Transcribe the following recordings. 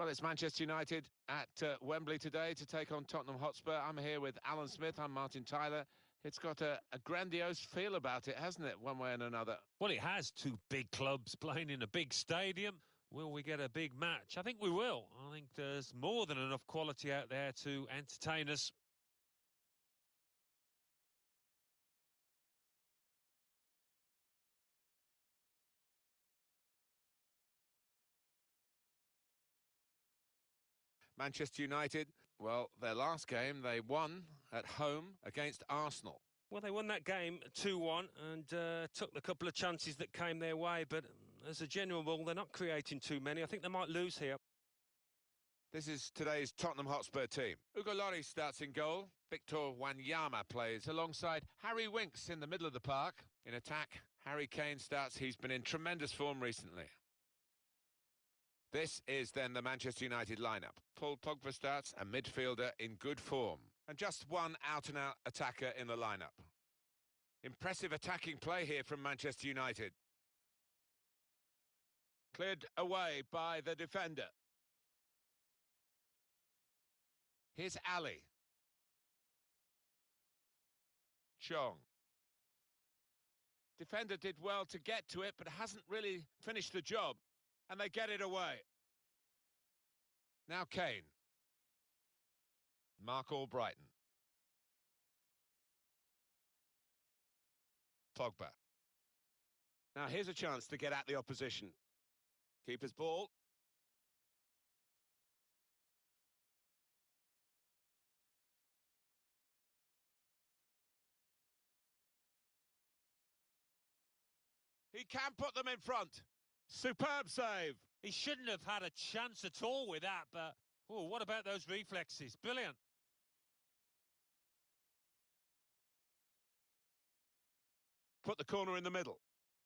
Well, it's Manchester United at Wembley today to take on Tottenham Hotspur. I'm here with Alan Smith. I'm Martin Tyler. It's got a grandiose feel about it, hasn't it, one way and another? Well, it has. Two big clubs playing in a big stadium. Will we get a big match? I think we will. I think there's more than enough quality out there to entertain us. Manchester United, well, their last game, they won at home against Arsenal. Well, they won that game 2-1 and took the couple of chances that came their way, but as a general rule, they're not creating too many. I think they might lose here. This is today's Tottenham Hotspur team. Ugo Lloris starts in goal. Victor Wanyama plays alongside Harry Winks in the middle of the park. In attack, Harry Kane starts. He's been in tremendous form recently. This is then the Manchester United lineup. Paul Pogba starts, a midfielder in good form. And just one out-and-out attacker in the lineup. Impressive attacking play here from Manchester United. Cleared away by the defender. Here's Ali. Chong. Defender did well to get to it, but hasn't really finished the job. And they get it away. Now Kane. Mark Albrighton. Pogba. Now here's a chance to get at the opposition. Keeper's ball. He can put them in front. Superb save. He shouldn't have had a chance at all with that, but oh, what about those reflexes? Brilliant. Put the corner in the middle.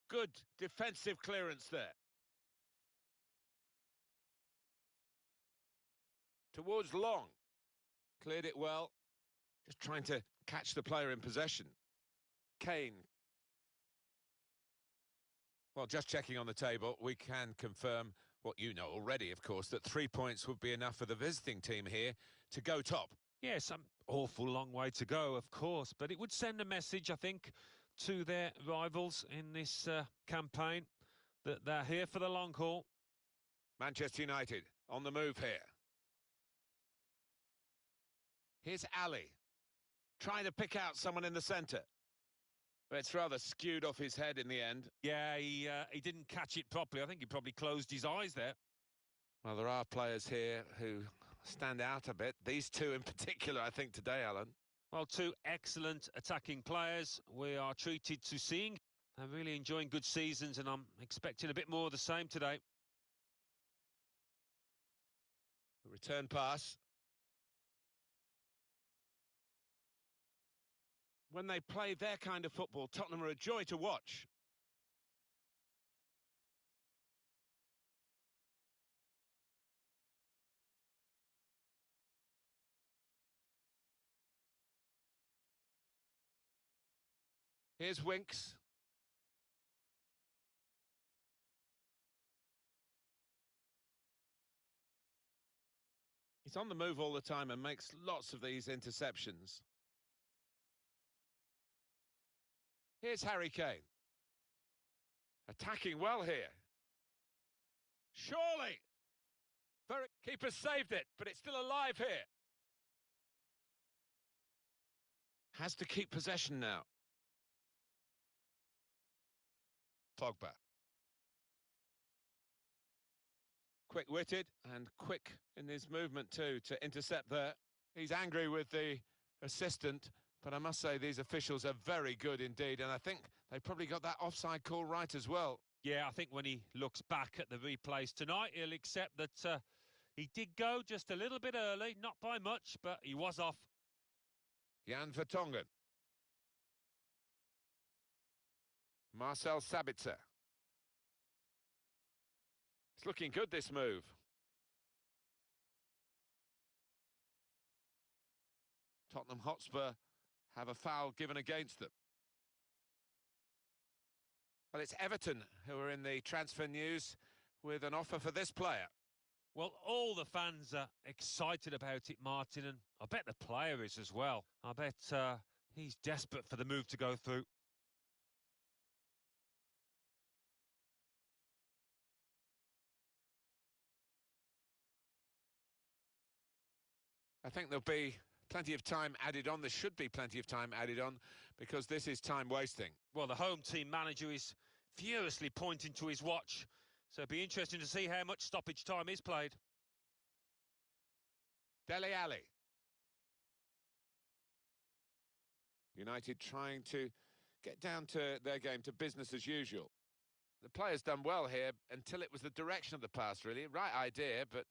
Good defensive clearance there. Towards Long. Cleared it well. Just trying to catch the player in possession. Kane. Well, just checking on the table, we can confirm what you know already, of course, that 3 points would be enough for the visiting team here to go top. Yes, an awful long way to go, of course, but it would send a message, I think, to their rivals in this campaign that they're here for the long haul. Manchester United on the move here. Here's Ali, trying to pick out someone in the centre. But it's rather skewed off his head in the end. Yeah, he didn't catch it properly. I think he probably closed his eyes there. Well, there are players here who stand out a bit. These two in particular, I think, today, Alan. Well, two excellent attacking players we are treated to seeing. They're really enjoying good seasons, and I'm expecting a bit more of the same today. Return pass. When they play their kind of football, Tottenham are a joy to watch. Here's Winks. He's on the move all the time and makes lots of these interceptions. Here's Harry Kane. Attacking well here. Surely! Keeper saved it, but it's still alive here. Has to keep possession now. Pogba. Quick-witted and quick in his movement too to intercept there. He's angry with the assistant, but I must say these officials are very good indeed, and I think they probably got that offside call right as well. Yeah, I think when he looks back at the replays tonight, he'll accept that he did go just a little bit early, not by much, but he was off. Jan Vertonghen. Marcel Sabitzer. It's looking good, this move. Tottenham Hotspur have a foul given against them. Well, it's Everton who are in the transfer news with an offer for this player. Well, all the fans are excited about it, Martin, and I bet the player is as well. I bet he's desperate for the move to go through. I think there'll be plenty of time added on. There should be plenty of time added on because this is time wasting. Well, the home team manager is furiously pointing to his watch, so it'll be interesting to see how much stoppage time is played. Dele Alli. United trying to get down to their game, to business as usual. The player's done well here until it was the direction of the pass, really. Right idea, but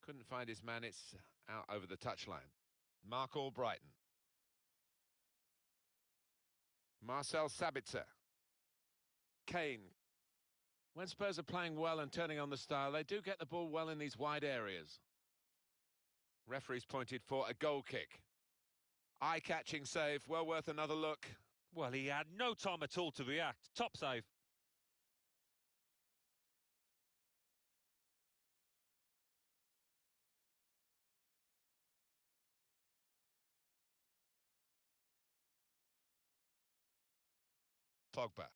couldn't find his man. It's out over the touchline. Mark Albrighton. Marcel Sabitzer. Kane. When Spurs are playing well and turning on the style, they do get the ball well in these wide areas. Referee's pointed for a goal kick. Eye-catching save, well worth another look. Well, he had no time at all to react. Top save. Pogba.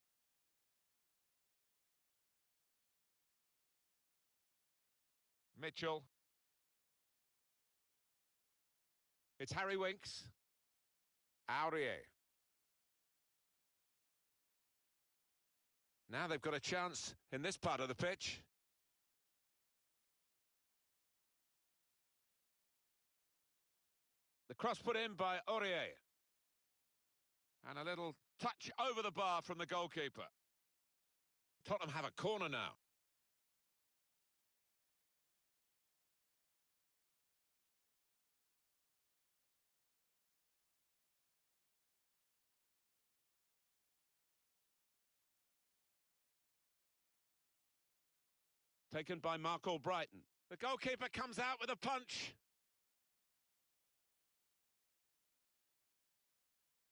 Mitchell. It's Harry Winks. Aurier. Now they've got a chance in this part of the pitch. The cross put in by Aurier. And a little touch over the bar from the goalkeeper. Tottenham have a corner now. Taken by Mark Albrighton. The goalkeeper comes out with a punch.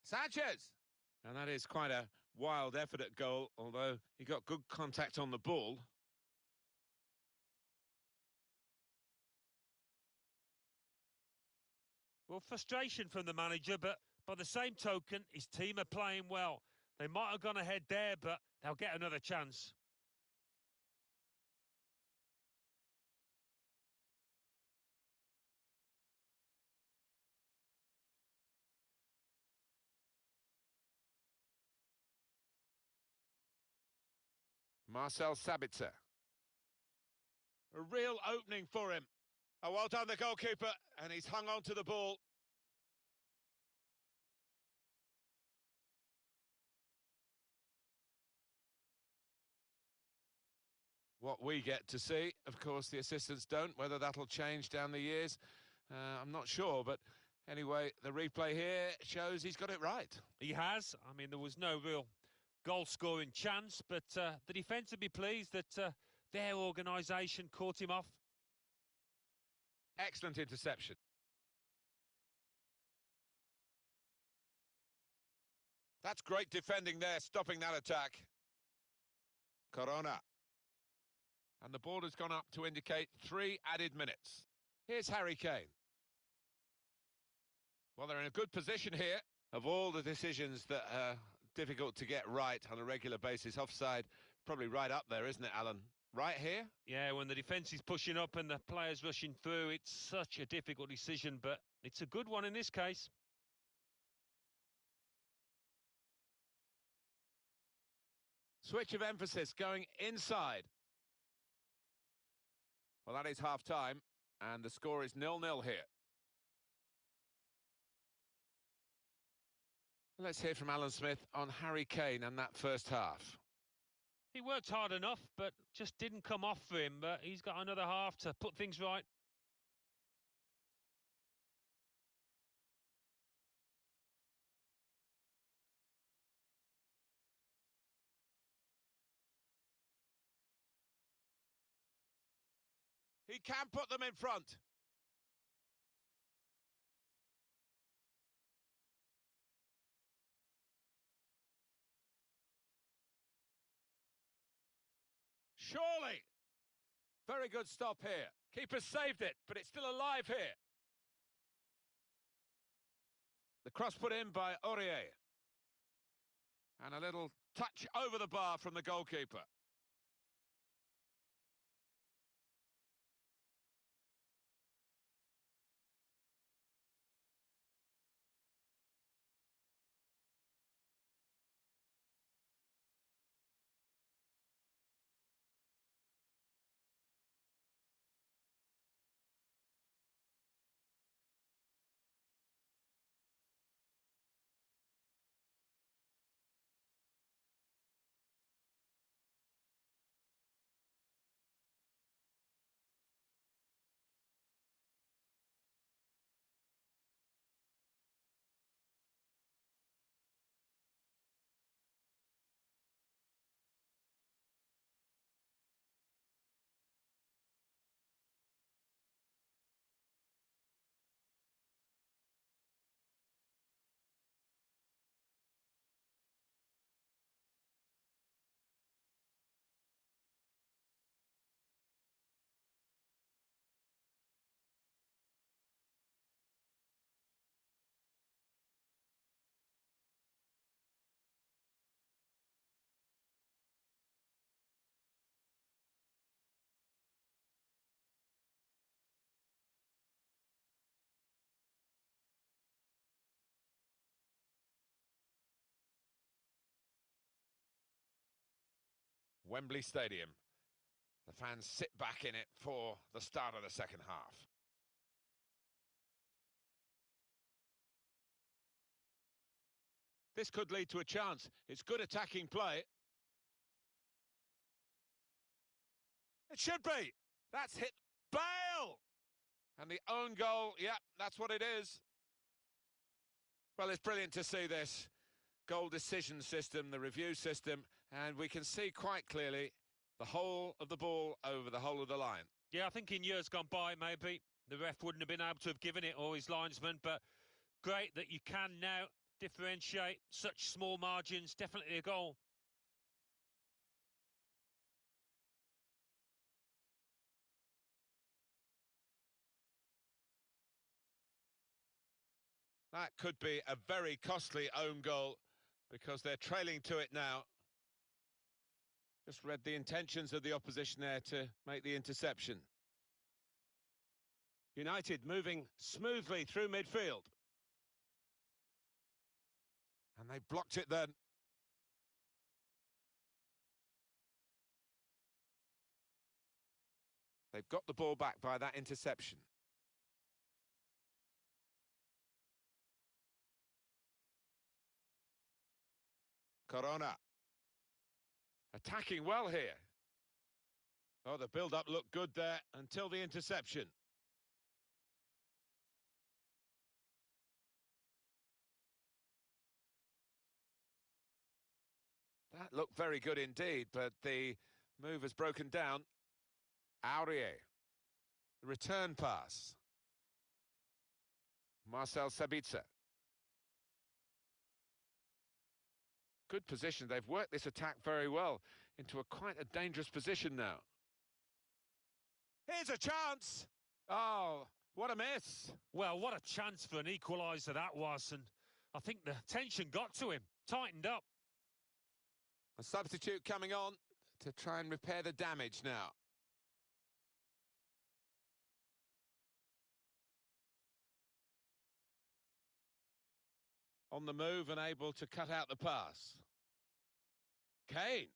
Sanchez! And that is quite a wild effort at goal, although he got good contact on the ball. Well, frustration from the manager, but by the same token, his team are playing well. They might have gone ahead there, but they'll get another chance. Marcel Sabitzer. A real opening for him. Oh, well done, the goalkeeper, and he's hung on to the ball. What we get to see, of course, the assistants don't. Whether that'll change down the years, I'm not sure, but anyway, the replay here shows he's got it right. He has. I mean, there was no real goal-scoring chance, but the defence would be pleased that their organisation caught him off. Excellent interception. That's great defending there, stopping that attack. Corona. And the ball has gone up to indicate 3 added minutes. Here's Harry Kane. Well, they're in a good position here. Of all the decisions that are difficult to get right on a regular basis, offside probably right up there, isn't it, Alan? Right here? Yeah, when the defence is pushing up and the players rushing through, it's such a difficult decision, but it's a good one in this case. Switch of emphasis going inside. Well, that is half-time, and the score is 0-0 here. Let's hear from Alan Smith on Harry Kane and that first half. He worked hard enough, but just didn't come off for him, but he's got another half to put things right. He can put them in front. Surely. Very good stop here. Keeper saved it, but it's still alive here. The cross put in by Aurier. And a little touch over the bar from the goalkeeper. Wembley Stadium. The fans sit back in it for the start of the second half. This could lead to a chance. It's good attacking play. It should be. That's hit Bale! And the own goal, yeah, that's what it is. Well, it's brilliant to see this goal decision system, the review system, and we can see quite clearly the whole of the ball over the whole of the line. Yeah, I think in years gone by, maybe the ref wouldn't have been able to have given it, or his linesman, but great that you can now differentiate such small margins. Definitely a goal. That could be a very costly own goal because they're trailing to it now. Just read the intentions of the opposition there to make the interception. United moving smoothly through midfield. And they blocked it then. They've got the ball back by that interception. Corona. Attacking well here. Oh, the build-up looked good there until the interception. That looked very good indeed, but the move has broken down. Aurier. The return pass. Marcel Sabitzer. Good position. They've worked this attack very well into quite a dangerous position now. Here's a chance. Oh, what a miss. Well, what a chance for an equaliser that was, and I think the tension got to him, tightened up. A substitute coming on to try and repair the damage now. On the move and able to cut out the pass. Kane.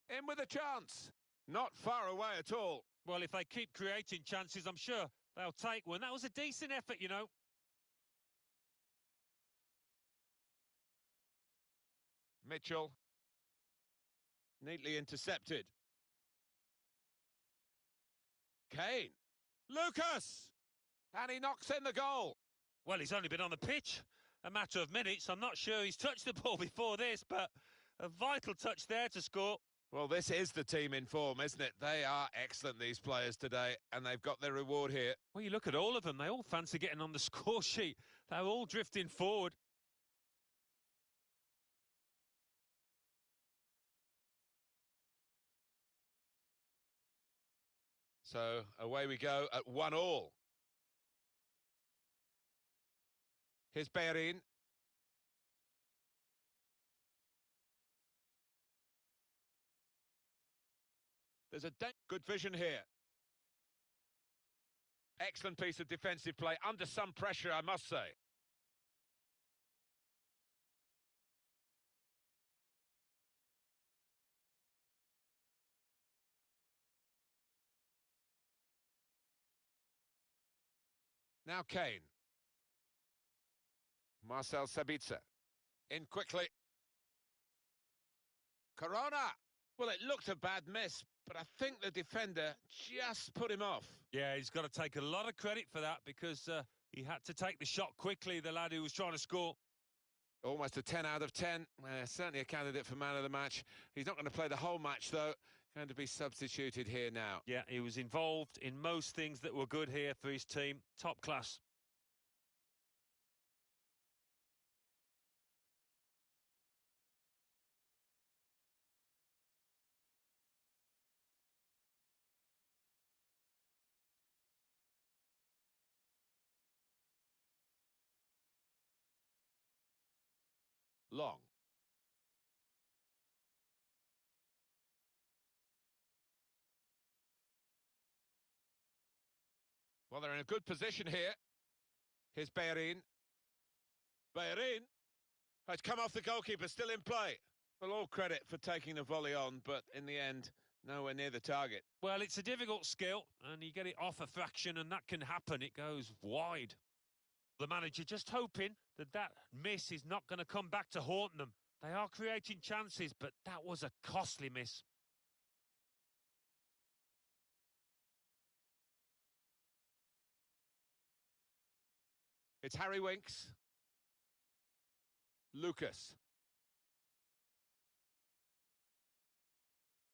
In with a chance. Not far away at all. Well, if they keep creating chances, I'm sure they'll take one. That was a decent effort, you know. Mitchell. Neatly intercepted. Kane. Lucas! And he knocks in the goal. Well, he's only been on the pitch a matter of minutes. I'm not sure he's touched the ball before this, but a vital touch there to score. Well, this is the team in form, isn't it? They are excellent, these players today, and they've got their reward here. Well, you look at all of them. They all fancy getting on the score sheet. They're all drifting forward. So away we go at 1-1. Here's Bellerin. There's a good vision here. Excellent piece of defensive play, under some pressure, I must say. Now Kane. Marcel Sabitzer. In quickly. Corona. Well, it looked a bad miss, but I think the defender just put him off. Yeah, he's got to take a lot of credit for that because he had to take the shot quickly, the lad who was trying to score. Almost a 10 out of 10. Certainly a candidate for man of the match. He's not going to play the whole match, though. Going to be substituted here now. Yeah, he was involved in most things that were good here for his team. Top class. Long. Well, they're in a good position here. Here's Bellerin. Bellerin. It's come off the goalkeeper, still in play. Well, all credit for taking the volley on, but in the end, nowhere near the target. Well, it's a difficult skill, and you get it off a fraction, and that can happen. It goes wide. The manager just hoping that that miss is not going to come back to haunt them. They are creating chances, but that was a costly miss. It's Harry Winks. Lucas.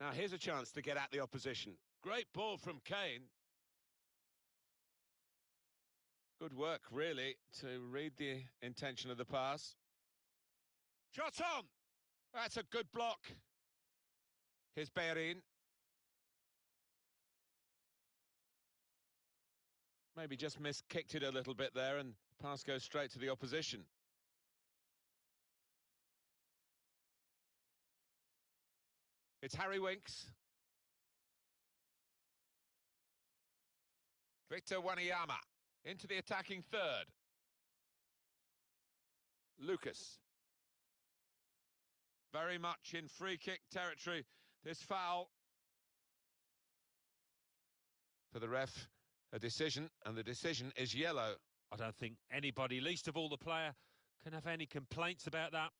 Now here's a chance to get at the opposition. Great ball from Kane. Good work, really, to read the intention of the pass. Shot on! That's a good block. Here's Bellerin. Maybe just kicked it a little bit there, and the pass goes straight to the opposition. It's Harry Winks. Victor Wanyama into the attacking third. Lucas. Very much in free kick territory, this foul. For the ref, a decision, and the decision is yellow. I don't think anybody, least of all the player, can have any complaints about that.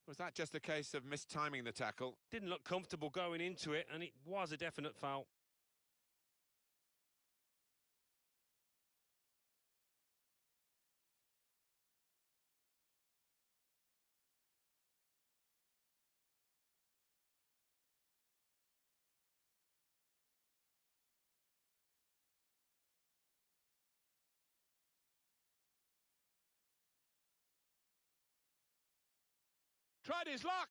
Was that just a case of mistiming the tackle? Didn't look comfortable going into it, and it was a definite foul. Tried his luck.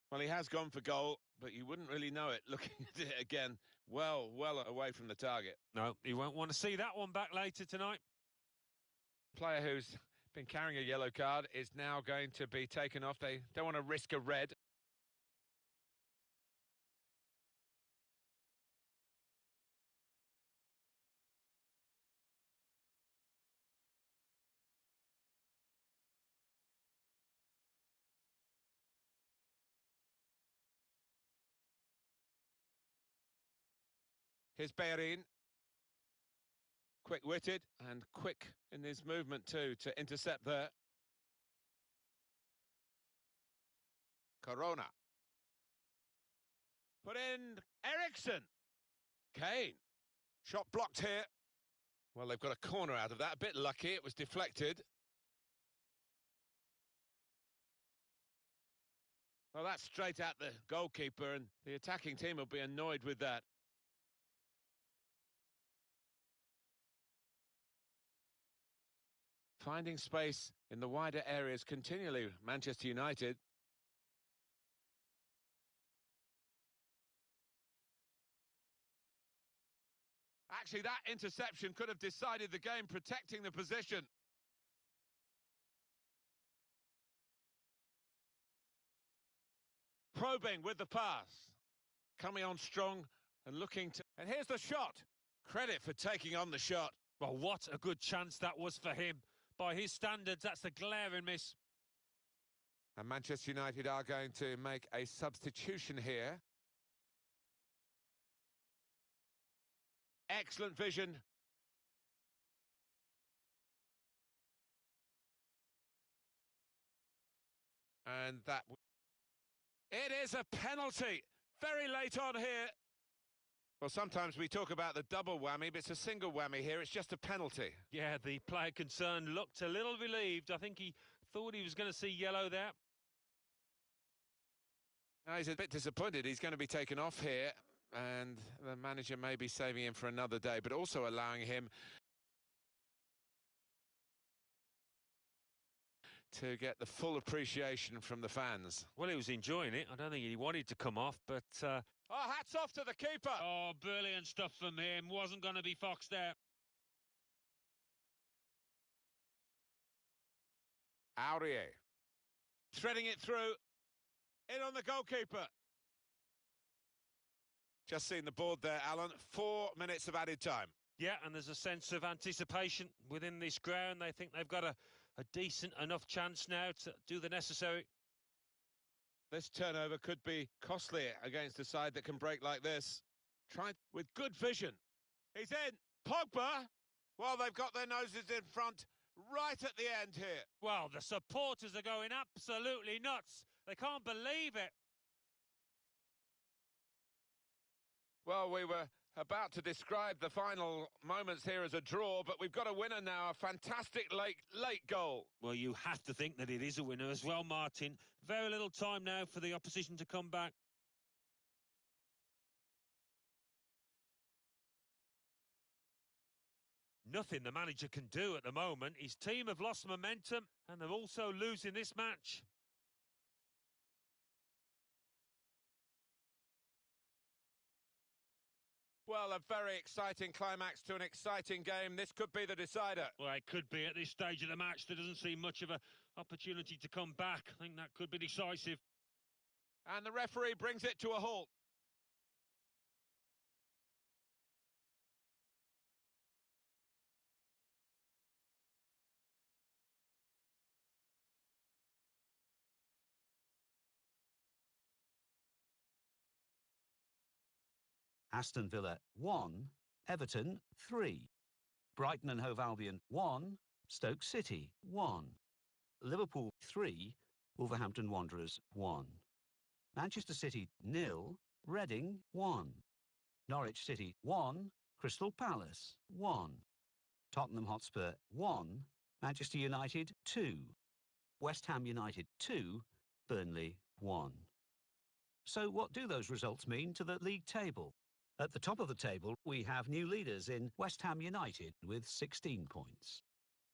Well, he has gone for goal, but you wouldn't really know it looking at it again. Well away from the target. No, he won't want to see that one back later tonight. Player who's been carrying a yellow card is now going to be taken off. They don't want to risk a red. Here's Bellerin. Quick-witted and quick in his movement too to intercept there. Corona. Put in Eriksson. Kane. Shot blocked here. Well, they've got a corner out of that. A bit lucky, it was deflected. Well, that's straight at the goalkeeper, and the attacking team will be annoyed with that. Finding space in the wider areas continually, Manchester United. Actually, that interception could have decided the game, protecting the position. Probing with the pass. Coming on strong and looking to... And here's the shot. Credit for taking on the shot. Well, what a good chance that was for him. By his standards, that's a glaring miss. And Manchester United are going to make a substitution here. Excellent vision. And that... It is a penalty. Very late on here. Well, sometimes we talk about the double whammy, but it's a single whammy here. It's just a penalty. Yeah, the player concerned looked a little relieved. I think he thought he was going to see yellow there. Now he's a bit disappointed. He's going to be taken off here, and the manager may be saving him for another day, but also allowing him to get the full appreciation from the fans. Well, he was enjoying it. I don't think he wanted to come off, but... Oh, hats off to the keeper! Oh, brilliant stuff from him. Wasn't going to be Fox there. Aurier. Threading it through. In on the goalkeeper. Just seen the board there, Alan. 4 minutes of added time. Yeah, and there's a sense of anticipation within this ground. They think they've got a decent enough chance now to do the necessary. This turnover could be costly against a side that can break like this. Tried with good vision. He's in. Pogba. Well, they've got their noses in front right at the end here. Well, the supporters are going absolutely nuts. They can't believe it. Well, we were about to describe the final moments here as a draw, but we've got a winner now, a fantastic late goal. Well, you have to think that it is a winner as well, Martin. Very little time now for the opposition to come back. Nothing the manager can do at the moment. His team have lost momentum, and they're also losing this match. Well, a very exciting climax to an exciting game. This could be the decider. Well, it could be at this stage of the match. There doesn't seem much of an opportunity to come back. I think that could be decisive. And the referee brings it to a halt. Aston Villa 1, Everton 3, Brighton and Hove Albion 1, Stoke City 1, Liverpool 3, Wolverhampton Wanderers 1, Manchester City 0, Reading 1, Norwich City 1, Crystal Palace 1, Tottenham Hotspur 1, Manchester United 2, West Ham United 2, Burnley 1. So what do those results mean to the league table? At the top of the table, we have new leaders in West Ham United with 16 points.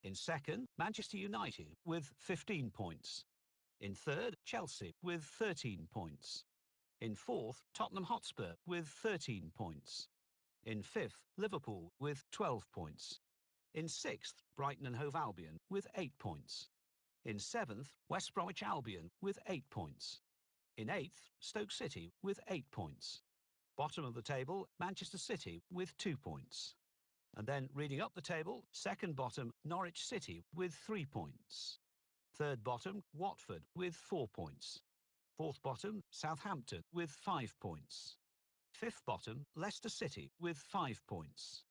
In second, Manchester United with 15 points. In third, Chelsea with 13 points. In fourth, Tottenham Hotspur with 13 points. In fifth, Liverpool with 12 points. In sixth, Brighton and Hove Albion with 8 points. In seventh, West Bromwich Albion with 8 points. In eighth, Stoke City with 8 points. Bottom of the table, Manchester City with 2 points. And then reading up the table, second bottom, Norwich City with 3 points. Third bottom, Watford with 4 points. Fourth bottom, Southampton with 5 points. Fifth bottom, Leicester City with 5 points.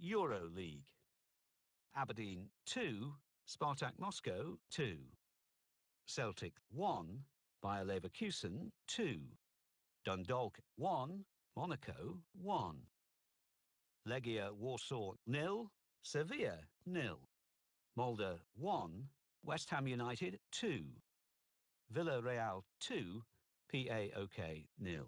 Euro League. Aberdeen 2, Spartak Moscow 2. Celtic 1, Bayer Leverkusen 2. Dundalk 1, Monaco 1. Legia Warsaw 0, Sevilla 0. Molde 1, West Ham United 2. Villarreal 2, PAOK 0.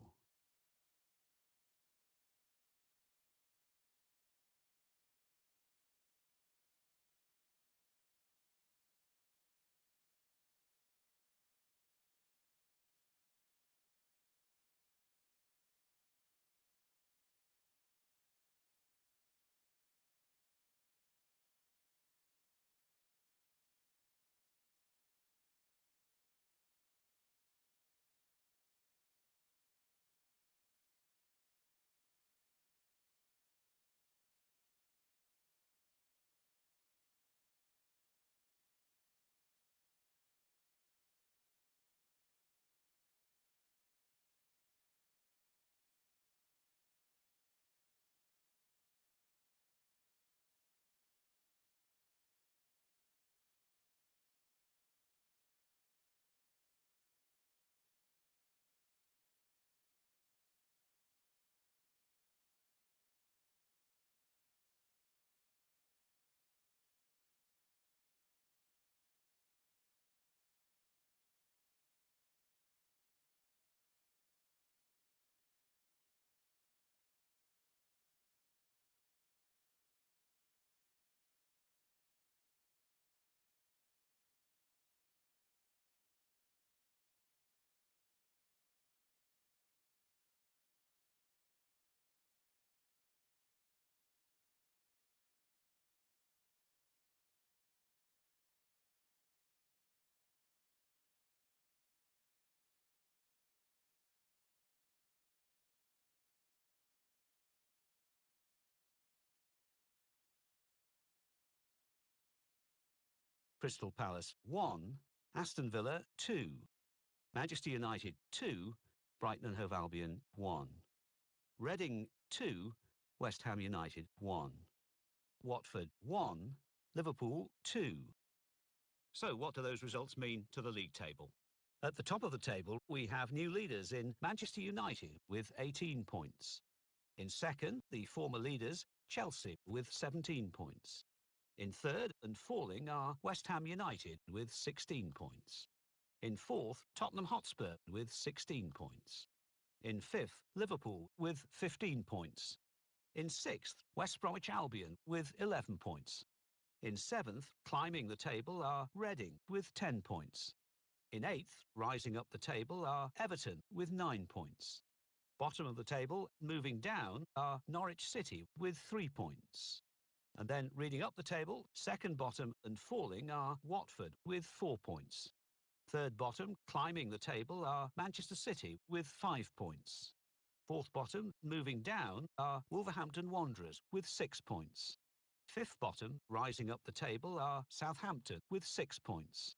Crystal Palace 1, Aston Villa 2. Manchester United 2, Brighton and Hove Albion 1. Reading 2, West Ham United 1. Watford 1, Liverpool 2. So what do those results mean to the league table? At the top of the table, we have new leaders in Manchester United with 18 points. In second, the former leaders, Chelsea, with 17 points. In third and falling are West Ham United with 16 points. In fourth, Tottenham Hotspur with 16 points. In fifth, Liverpool with 15 points. In sixth, West Bromwich Albion with 11 points. In seventh, climbing the table are Reading with 10 points. In eighth, rising up the table are Everton with 9 points. Bottom of the table, moving down, are Norwich City with 3 points. And then reading up the table, second bottom and falling are Watford with 4 points. Third bottom, climbing the table, are Manchester City with 5 points. Fourth bottom, moving down, are Wolverhampton Wanderers with 6 points. Fifth bottom, rising up the table, are Southampton with 6 points.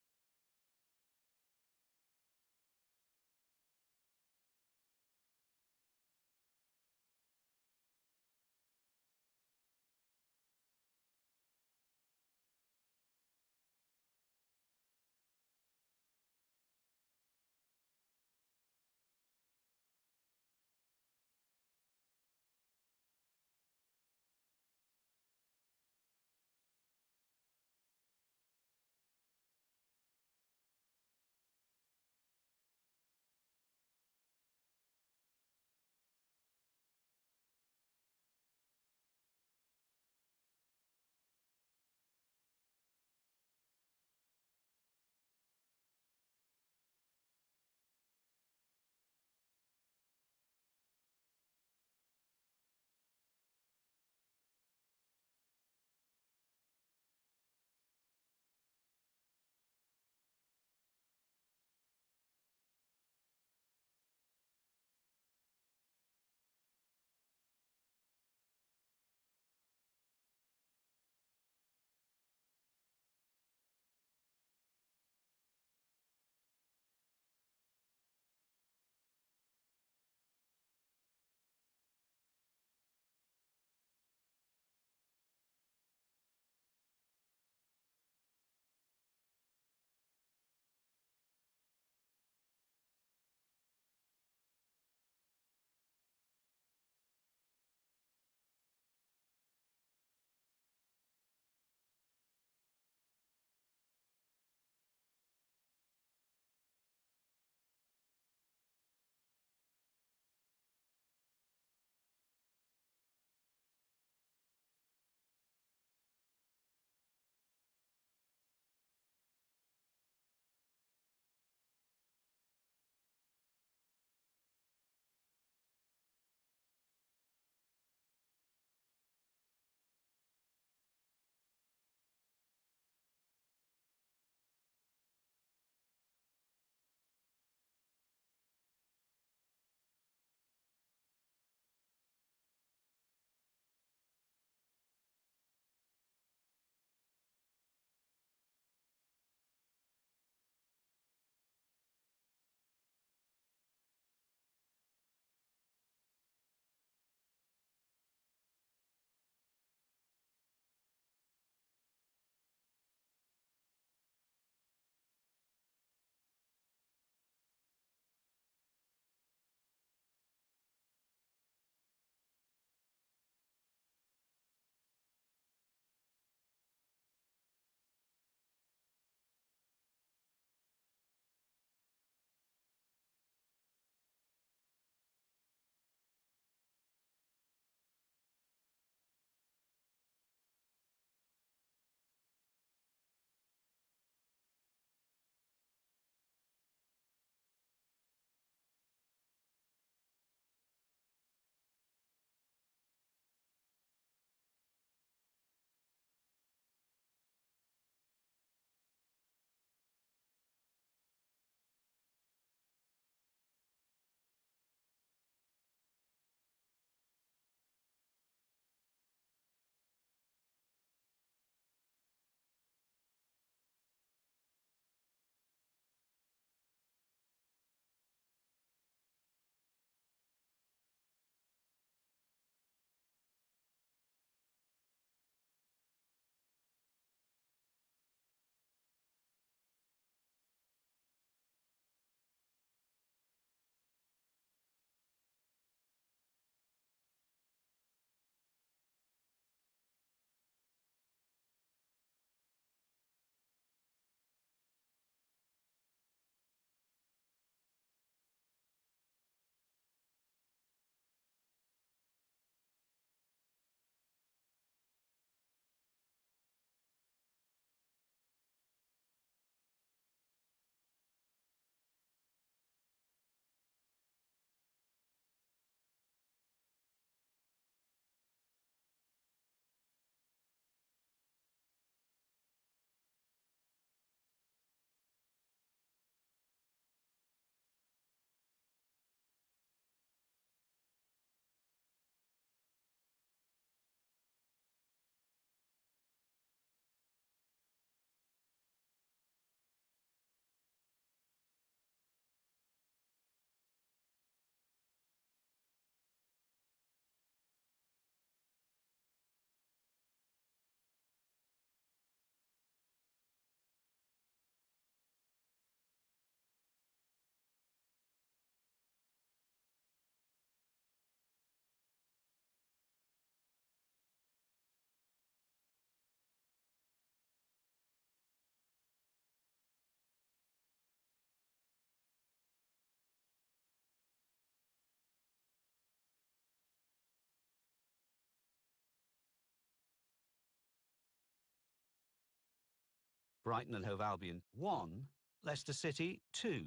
Brighton and Hove Albion 1, Leicester City 2,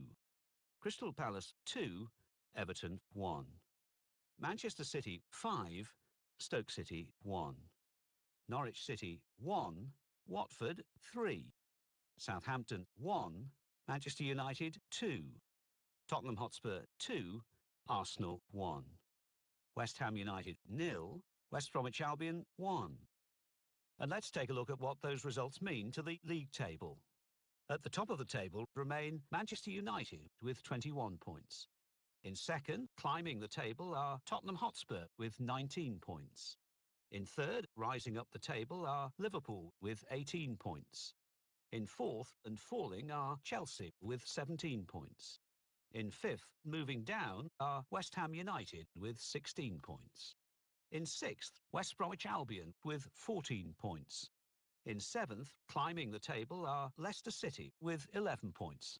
Crystal Palace 2, Everton 1, Manchester City 5, Stoke City 1, Norwich City 1, Watford 3, Southampton 1, Manchester United 2, Tottenham Hotspur 2, Arsenal 1, West Ham United 0, West Bromwich Albion 1. And let's take a look at what those results mean to the league table. At the top of the table remain Manchester United with 21 points. In second, climbing the table, are Tottenham Hotspur with 19 points. In third, rising up the table, are Liverpool with 18 points. In fourth and falling are Chelsea with 17 points. In fifth, moving down, are West Ham United with 16 points. In sixth, West Bromwich Albion with 14 points. In seventh, climbing the table, are Leicester City with 11 points.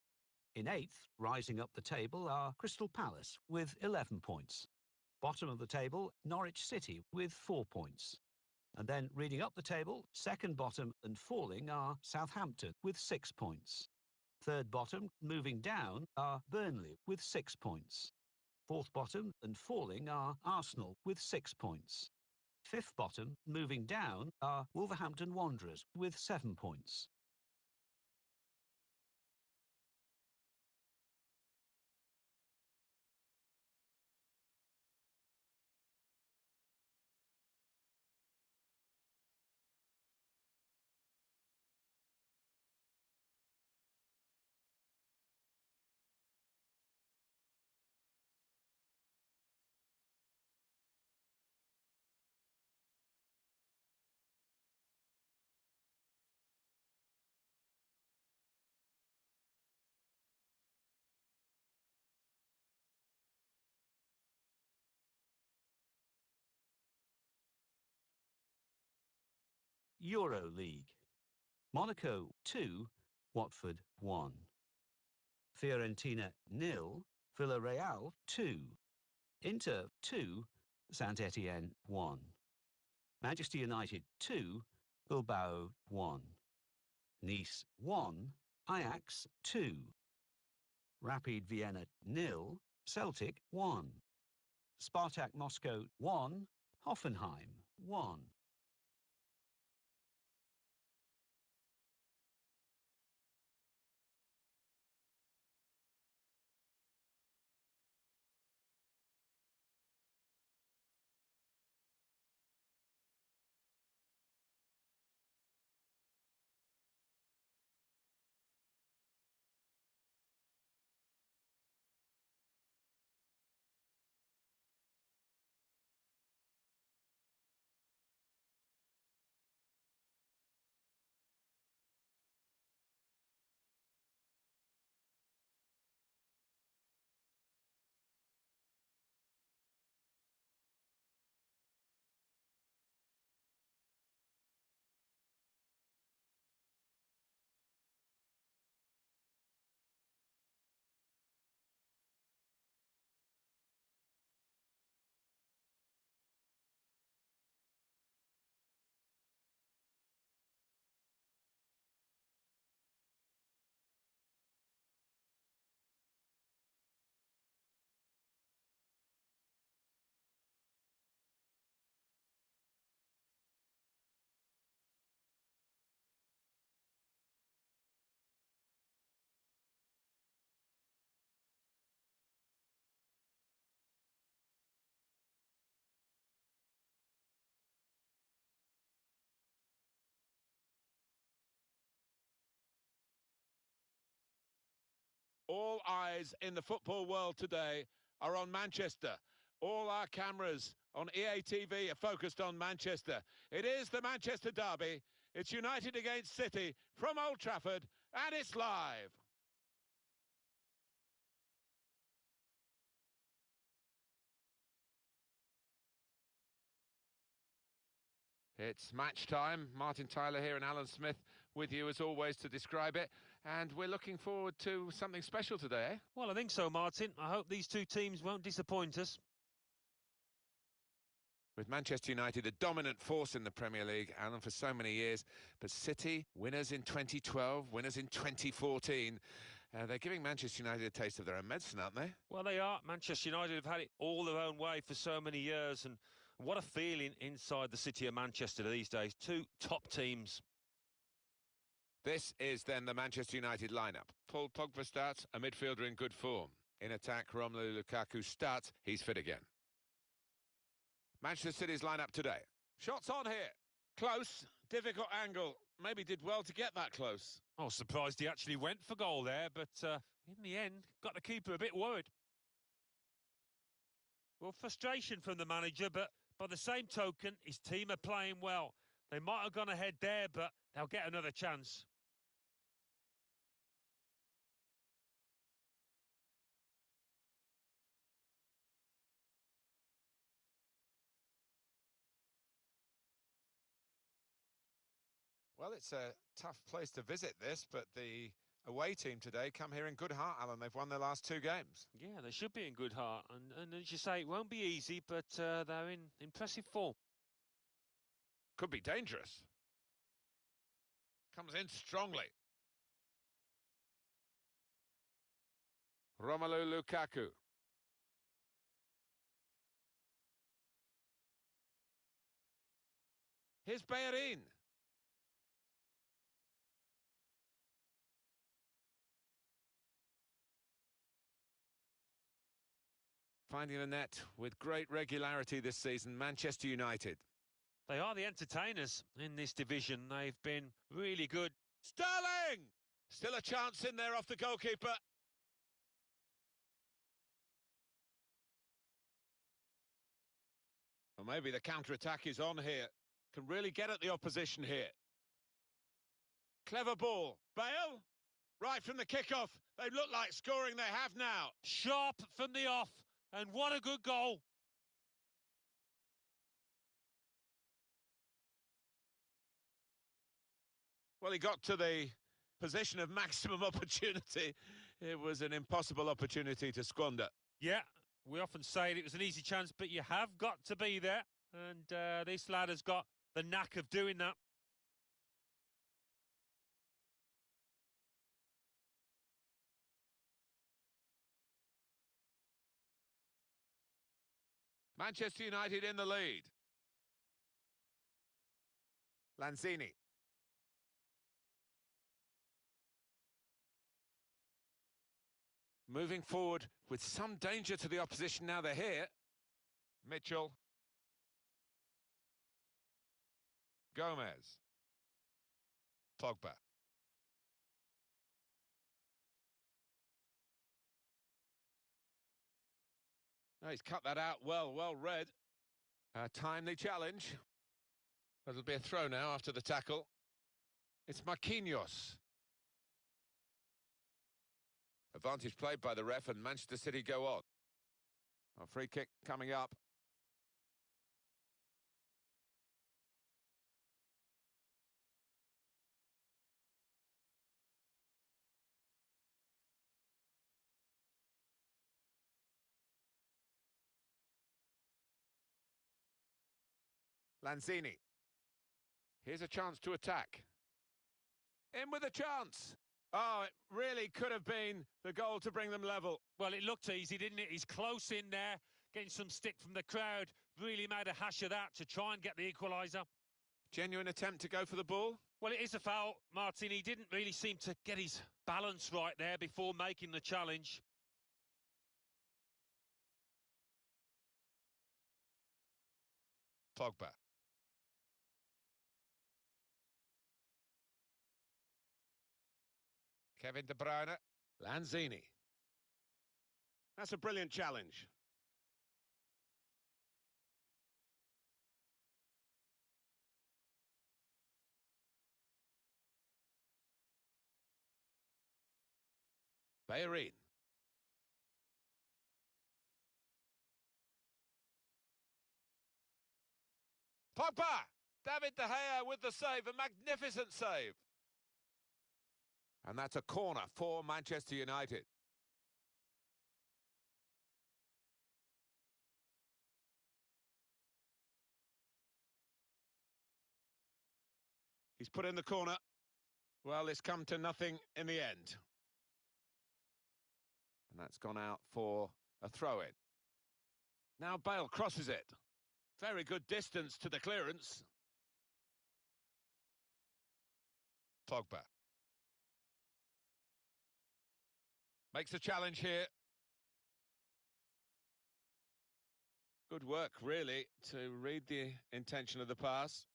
In eighth, rising up the table, are Crystal Palace with 11 points. Bottom of the table, Norwich City with 4 points. And then reading up the table, second bottom and falling are Southampton with 6 points. Third bottom, moving down, are Burnley with 6 points. Fourth bottom and falling are Arsenal with 6 points. Fifth bottom, moving down, are Wolverhampton Wanderers with 7 points. Euro League. Monaco 2, Watford 1. Fiorentina 0, Villarreal 2. Inter 2, Saint-Étienne 1. Manchester United 2, Bilbao 1. Nice 1, Ajax 2. Rapid Vienna 0, Celtic 1. Spartak Moscow 1, Hoffenheim 1. All eyes in the football world today are on Manchester. All our cameras on EA TV are focused on Manchester. It is the Manchester derby. It's United against City from Old Trafford, and it's live. It's match time. Martin Tyler here and Alan Smith with you as always to describe it. And we're looking forward to something special today, eh? Well, I think so, Martin. I hope these two teams won't disappoint us. With Manchester United a dominant force in the Premier League, Alan, for so many years. But City, winners in 2012, winners in 2014. They're giving Manchester United a taste of their own medicine, aren't they? Well, they are. Manchester United have had it all their own way for so many years, and what a feeling inside the city of Manchester these days. Two top teams. This is then the Manchester United lineup. Paul Pogba starts, a midfielder in good form. In attack, Romelu Lukaku starts, he's fit again. Manchester City's lineup today. Shots on here. Close, difficult angle. Maybe did well to get that close. I was surprised he actually went for goal there, but in the end, got the keeper a bit worried. Well, frustration from the manager, but by the same token, his team are playing well. They might have gone ahead there, but they'll get another chance. Well, it's a tough place to visit this, but the away team today come here in good heart, Alan. They've won their last 2 games. Yeah, they should be in good heart. And as you say, it won't be easy, but they're in impressive form. Could be dangerous. Comes in strongly. Romelu Lukaku. Here's Bellerin. Finding the net with great regularity this season, Manchester United. They are the entertainers in this division. They've been really good. Sterling! Still a chance in there off the goalkeeper. Well, maybe the counter-attack is on here. Can really get at the opposition here. Clever ball. Bale? Right from the kickoff. They look like scoring. They have now. Sharp from the off. And what a good goal. Well, he got to the position of maximum opportunity. It was an impossible opportunity to squander. Yeah, we often say it was an easy chance, but you have got to be there. And this lad has got the knack of doing that. Manchester United in the lead. Lanzini. Moving forward with some danger to the opposition now they're here. Mitchell. Gomez. Pogba. Oh, he's cut that out well read. Timely challenge. It'll be a throw now after the tackle. It's Marquinhos. Advantage played by the ref, and Manchester City go on. A free kick coming up. Lanzini. Here's a chance to attack. In with a chance. Oh, it really could have been the goal to bring them level. Well, it looked easy, didn't it? He's close in there, getting some stick from the crowd. Really made a hash of that to try and get the equaliser. Genuine attempt to go for the ball. Well, it is a foul, Martin. He didn't really seem to get his balance right there before making the challenge. Pogba. Kevin De Bruyne. Lanzini. That's a brilliant challenge. Bellerin. Pogba! David De Gea with the save, a magnificent save. And that's a corner for Manchester United. He's put in the corner. Well, it's come to nothing in the end. And that's gone out for a throw-in. Now Bale crosses it. Very good distance to the clearance. Pogba. Makes a challenge here. Good work, really, to read the intention of the pass.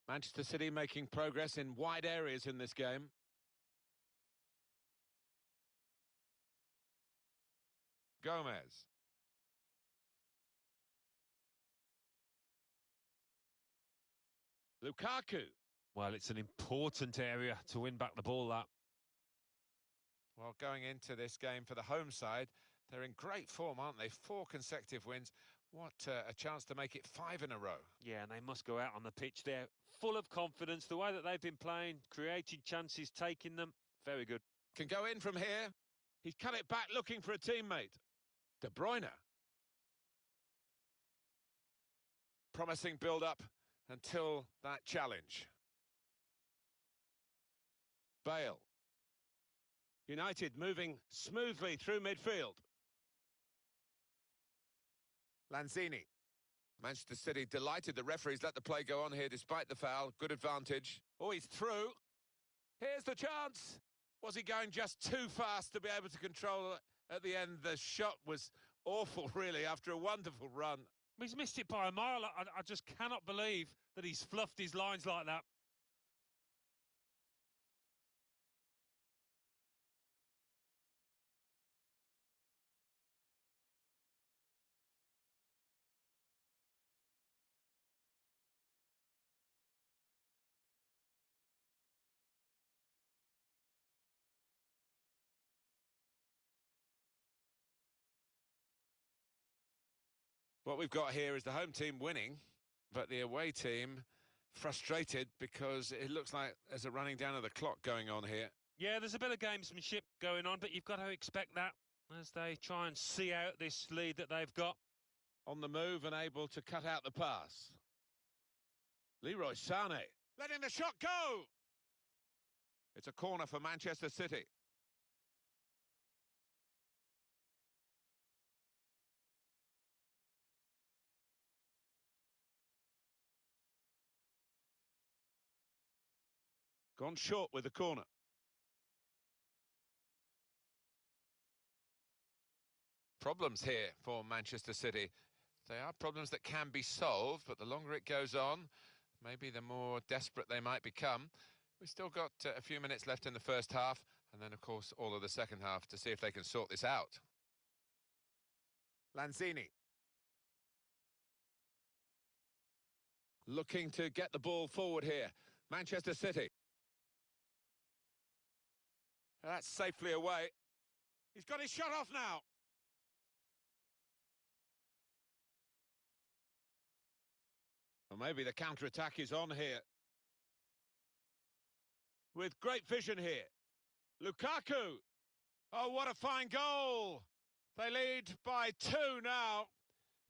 Manchester City making progress in wide areas in this game. Gomez. Lukaku. Well, it's an important area to win back the ball, that. Well, going into this game for the home side, they're in great form, aren't they? 4 consecutive wins. What a chance to make it 5 in a row. Yeah, and they must go out on the pitch there, full of confidence. The way that they've been playing, creating chances, taking them, very good. Can go in from here. He's cut it back looking for a teammate. De Bruyne. Promising build-up until that challenge. Bale. United moving smoothly through midfield. Lanzini. Manchester City delighted the referees let the play go on here despite the foul. Good advantage. Oh, he's through. Here's the chance. Was he going just too fast to be able to control it at the end? The shot was awful, really, after a wonderful run. He's missed it by a mile. I just cannot believe that he's fluffed his lines like that. What we've got here is the home team winning, but the away team frustrated because it looks like there's a running down of the clock going on here. Yeah, there's a bit of gamesmanship going on, but you've got to expect that as they try and see out this lead that they've got. On the move and able to cut out the pass. Leroy Sané, letting the shot go! It's a corner for Manchester City. Gone short with the corner. Problems here for Manchester City. They are problems that can be solved, but the longer it goes on, maybe the more desperate they might become. We've still got a few minutes left in the first half, and then, of course, all of the second half to see if they can sort this out. Lanzini. Looking to get the ball forward here. Manchester City. That's safely away. He's got his shot off now. Well, maybe the counter-attack is on here. With great vision here. Lukaku. Oh, what a fine goal. They lead by 2 now.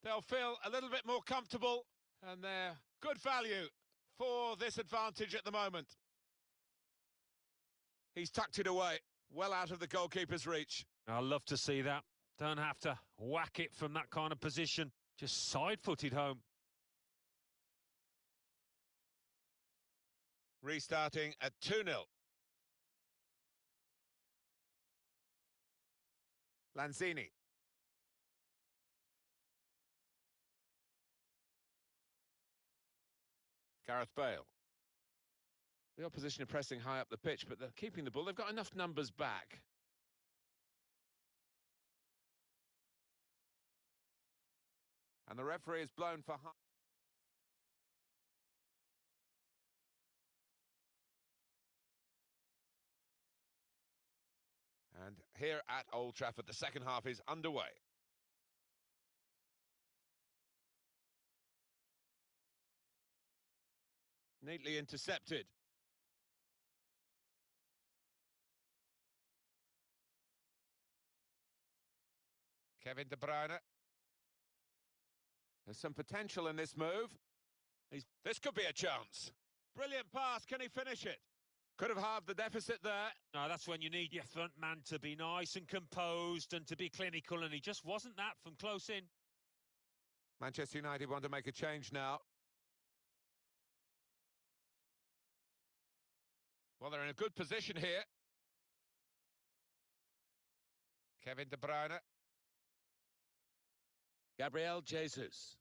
They'll feel a little bit more comfortable, and they're good value for this advantage at the moment. He's tucked it away, well out of the goalkeeper's reach. I love to see that. Don't have to whack it from that kind of position. Just side-footed home. Restarting at 2-0. Lanzini. Gareth Bale. The opposition are pressing high up the pitch, but they're keeping the ball. They've got enough numbers back. And the referee is blown for high. And here at Old Trafford, the second half is underway. Neatly intercepted. Kevin De Bruyne. There's some potential in this move. This could be a chance. Brilliant pass, can he finish it? Could have halved the deficit there. No, that's when you need your front man to be nice and composed and to be clinical, and he just wasn't that from close in. Manchester United want to make a change now. Well, they're in a good position here. Kevin De Bruyne. Gabriel Jesus.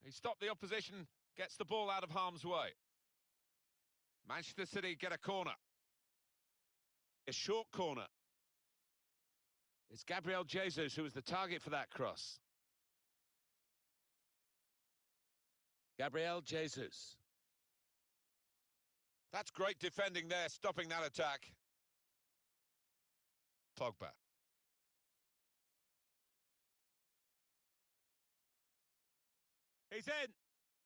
He stopped the opposition, gets the ball out of harm's way. Manchester City get a corner. A short corner. It's Gabriel Jesus who was the target for that cross. Gabriel Jesus. That's great defending there, stopping that attack. Pogba. He's in.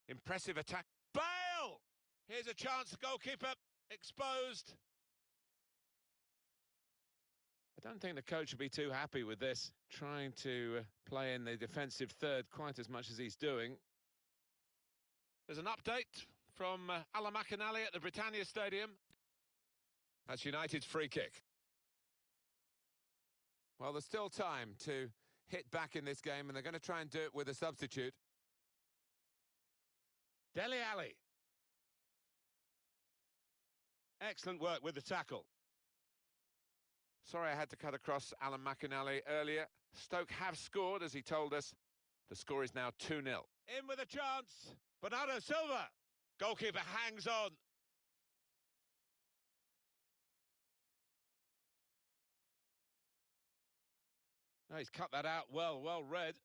Impressive attack. Bale! Here's a chance, the goalkeeper exposed. I don't think the coach would be too happy with this, trying to play in the defensive third quite as much as he's doing. There's an update from Alan McInally at the Britannia Stadium. That's United's free kick. Well, there's still time to hit back in this game, and they're going to try and do it with a substitute. Dele Alli. Excellent work with the tackle. Sorry I had to cut across Alan McInally earlier. Stoke have scored, as he told us. The score is now 2-0. In with a chance. Bernardo Silva. Goalkeeper hangs on. Oh, he's cut that out well read.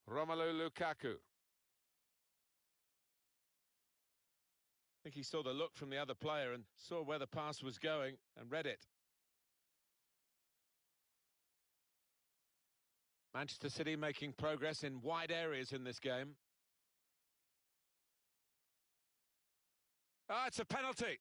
Romelu Lukaku. I think he saw the look from the other player and saw where the pass was going and read it. Manchester City making progress in wide areas in this game. Ah, it's a penalty.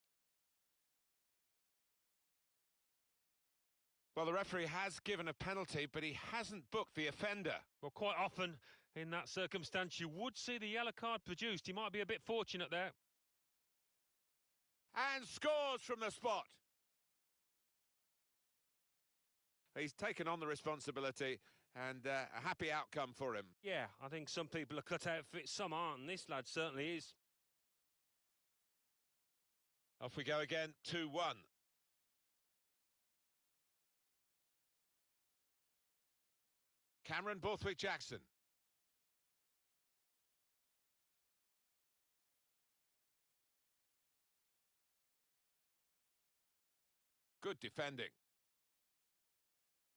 Well, the referee has given a penalty, but he hasn't booked the offender. Well, quite often in that circumstance, you would see the yellow card produced. He might be a bit fortunate there. And scores from the spot. He's taken on the responsibility, and a happy outcome for him. Yeah, I think some people are cut out for it, some aren't, and this lad certainly is. Off we go again, 2-1. Cameron Borthwick-Jackson. Good defending.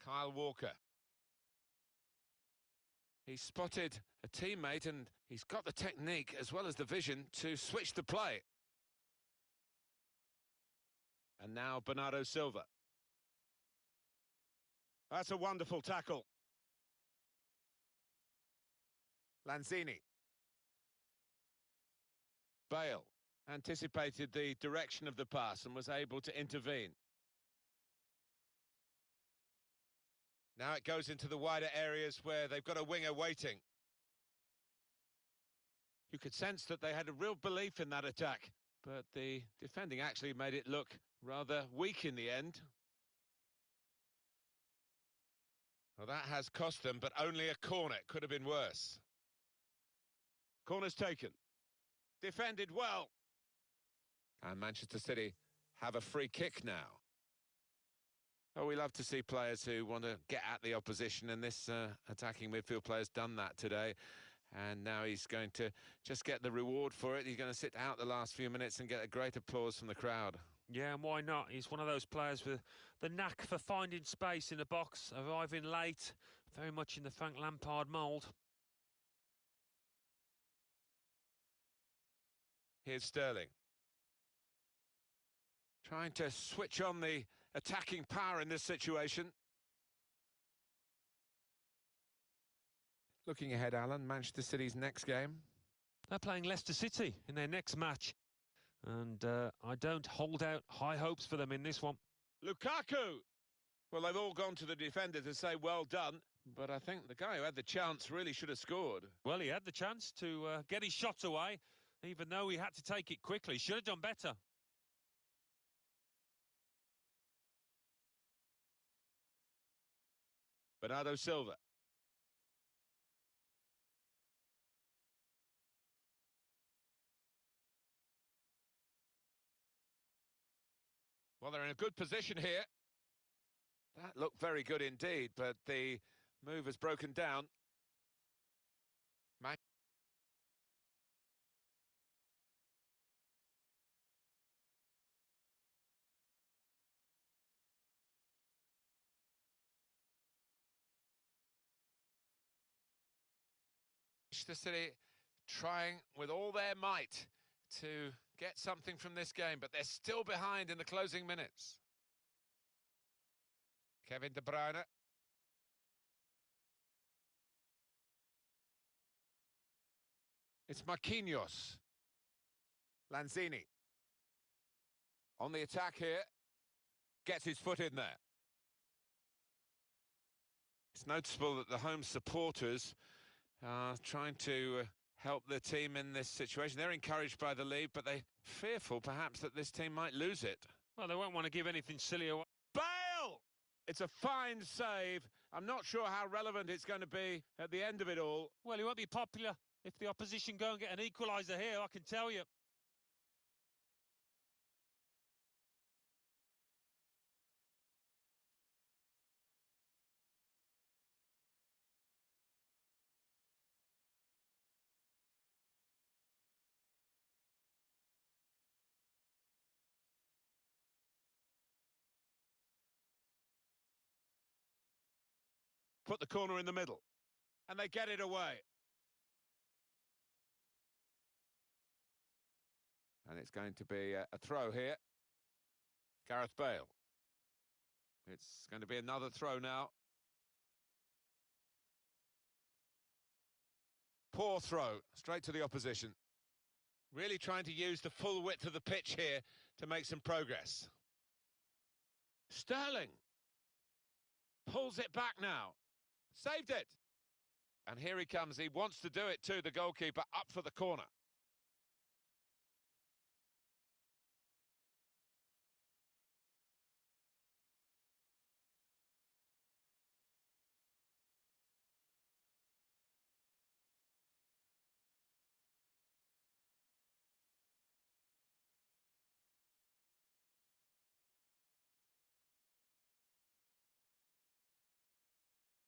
Kyle Walker. He spotted a teammate and he's got the technique as well as the vision to switch the play. And now Bernardo Silva. That's a wonderful tackle. Lanzini. Bale anticipated the direction of the pass and was able to intervene. Now it goes into the wider areas where they've got a winger waiting. You could sense that they had a real belief in that attack, but the defending actually made it look rather weak in the end. Well, that has cost them, but only a corner. It could have been worse. Corner's taken. Defended well. And Manchester City have a free kick now. Oh, we love to see players who want to get at the opposition, and this attacking midfield player's done that today. And now he's going to just get the reward for it. He's going to sit out the last few minutes and get a great applause from the crowd. Yeah, and why not? He's one of those players with the knack for finding space in the box, arriving late, very much in the Frank Lampard mould. Here's Sterling. Trying to switch on the attacking power in this situation. Looking ahead, Alan, Manchester City's next game. They're playing Leicester City in their next match. And I don't hold out high hopes for them in this one. Lukaku! Well, they've all gone to the defender to say well done, but I think the guy who had the chance really should have scored. Well, he had the chance to get his shot away, even though he had to take it quickly. Should have done better. Bernardo Silva. Well, they're in a good position here. That looked very good indeed, but the move has broken down. Manchester City trying with all their might to get something from this game, but they're still behind in the closing minutes. Kevin De Bruyne. It's Marquinhos. Lanzini. On the attack here. Gets his foot in there. It's noticeable that the home supporters are trying to help the team in this situation. They're encouraged by the lead, but they're fearful perhaps that this team might lose it. Well, they won't want to give anything silly away. Bale! It's a fine save. I'm not sure how relevant it's going to be at the end of it all. Well, he won't be popular if the opposition go and get an equaliser here, I can tell you. Put the corner in the middle. And they get it away. And it's going to be a throw here. Gareth Bale. It's going to be another throw now. Poor throw, straight to the opposition. Really trying to use the full width of the pitch here to make some progress. Sterling pulls it back now. Saved it. And here he comes. He wants to do it too, the goalkeeper, up for the corner.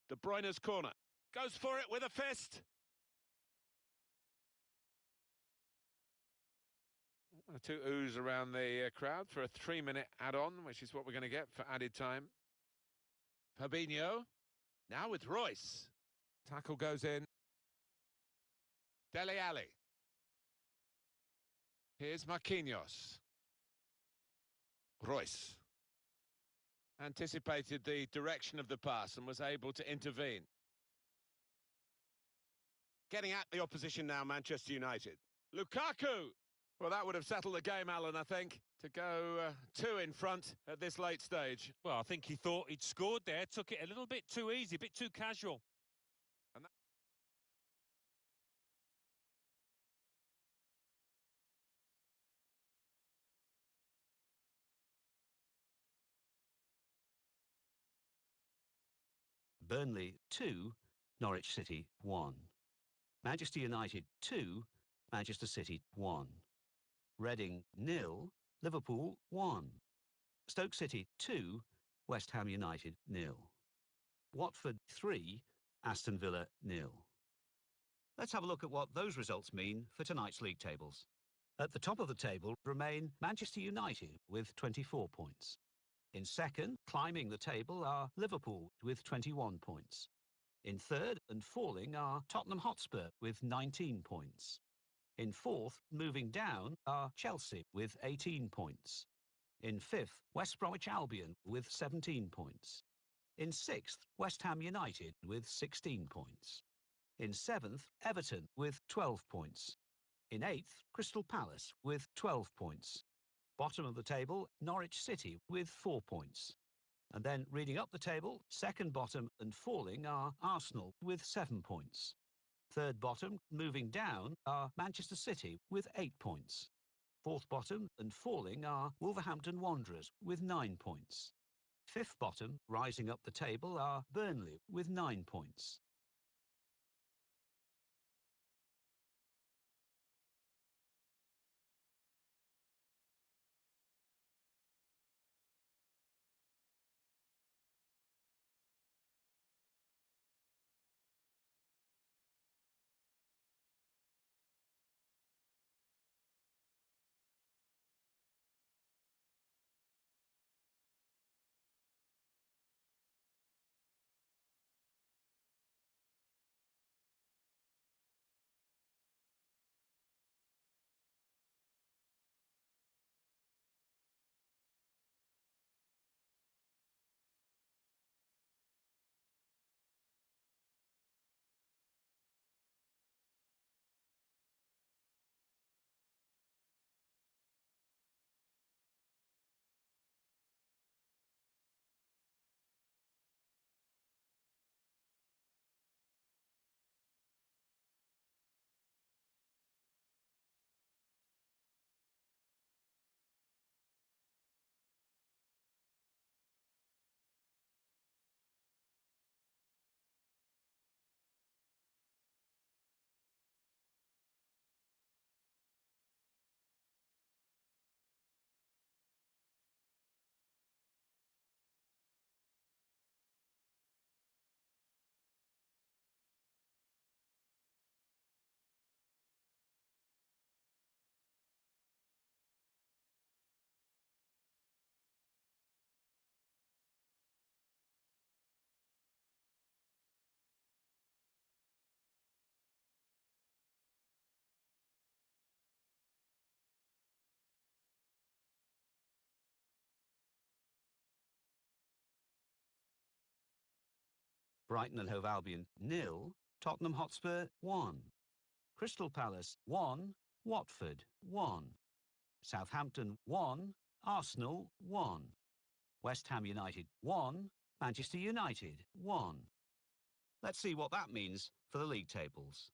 De Bruyne's corner. Goes for it with a fist. One or two oohs around the crowd for a 3-minute add-on, which is what we're going to get for added time. Fabinho. Now with Royce. Tackle goes in. Dele Alli. Here's Marquinhos. Royce. Anticipated the direction of the pass and was able to intervene. Getting at the opposition now, Manchester United. Lukaku! Well, that would have settled the game, Alan, I think, to go 2 in front at this late stage. Well, I think he thought he'd scored there, took it a little bit too easy, a bit too casual. Burnley 2, Norwich City 1. Manchester United 2, Manchester City 1. Reading 0, Liverpool 1. Stoke City 2, West Ham United 0. Watford 3, Aston Villa 0. Let's have a look at what those results mean for tonight's league tables. At the top of the table remain Manchester United with 24 points. In second, climbing the table, are Liverpool with 21 points. In third and falling are Tottenham Hotspur with 19 points. In fourth, moving down, are Chelsea with 18 points. In fifth, West Bromwich Albion with 17 points. In sixth, West Ham United with 16 points. In seventh, Everton with 12 points. In eighth, Crystal Palace with 12 points. Bottom of the table, Norwich City with 4 points. And then reading up the table, second bottom and falling are Arsenal with 7 points. Third bottom, moving down, are Manchester City with 8 points. Fourth bottom and falling are Wolverhampton Wanderers with 9 points. Fifth bottom, rising up the table, are Burnley with 9 points. Brighton and Hove Albion 0, Tottenham Hotspur 1, Crystal Palace 1, Watford 1, Southampton 1, Arsenal 1, West Ham United 1, Manchester United 1. Let's see what that means for the league tables.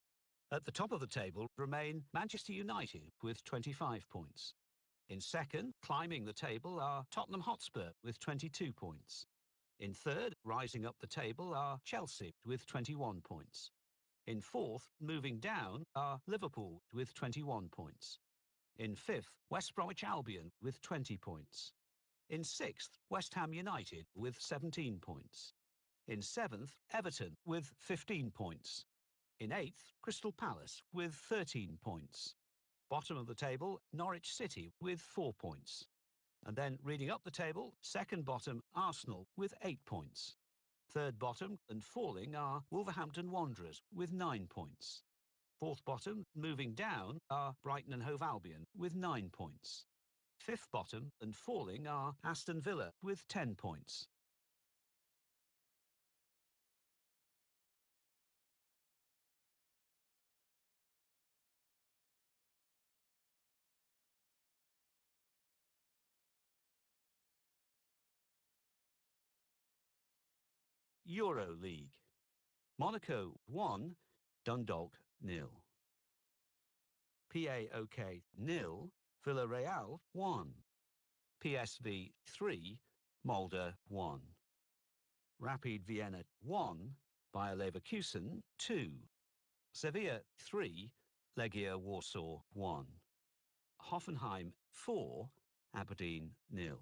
At the top of the table remain Manchester United with 25 points. In second, climbing the table, are Tottenham Hotspur with 22 points. In third, rising up the table, are Chelsea with 21 points. In fourth, moving down, are Liverpool with 21 points. In fifth, West Bromwich Albion with 20 points. In sixth, West Ham United with 17 points. In seventh, Everton with 15 points. In eighth, Crystal Palace with 13 points. Bottom of the table, Norwich City with 4 points. And then reading up the table, second bottom, Arsenal with 8 points. Third bottom and falling are Wolverhampton Wanderers with 9 points. Fourth bottom, moving down, are Brighton and Hove Albion with 9 points. Fifth bottom and falling are Aston Villa with 10 points. Euro League. Monaco 1, Dundalk 0. PAOK 0, Villarreal 1. PSV 3, Molde 1. Rapid Vienna 1, Bayer Leverkusen 2. Sevilla 3, Legia Warsaw 1. Hoffenheim 4, Aberdeen 0.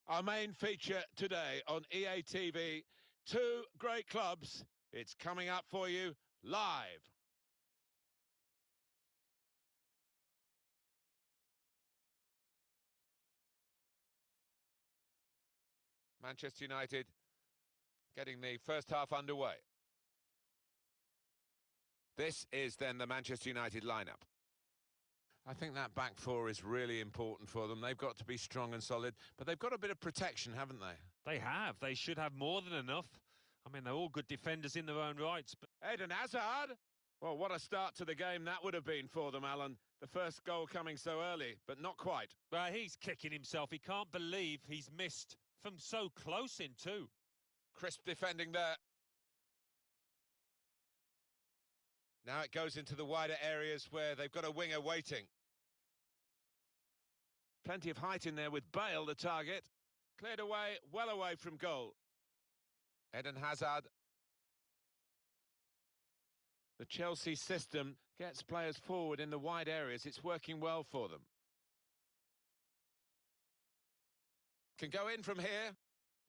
Our main feature today on EA TV, two great clubs. It's coming up for you live. Manchester United getting the first half underway. This is then the Manchester United lineup. I think that back four is really important for them. They've got to be strong and solid, but they've got a bit of protection, haven't they? They have. They should have more than enough. I mean, they're all good defenders in their own rights. But Eden Hazard. Well, what a start to the game that would have been for them, Alan. The first goal coming so early, but not quite. Well, he's kicking himself. He can't believe he's missed from so close in too. Crisp defending there. Now it goes into the wider areas where they've got a winger waiting. Plenty of height in there with Bale, the target. Cleared away, well away from goal. Eden Hazard. The Chelsea system gets players forward in the wide areas. It's working well for them. Can go in from here.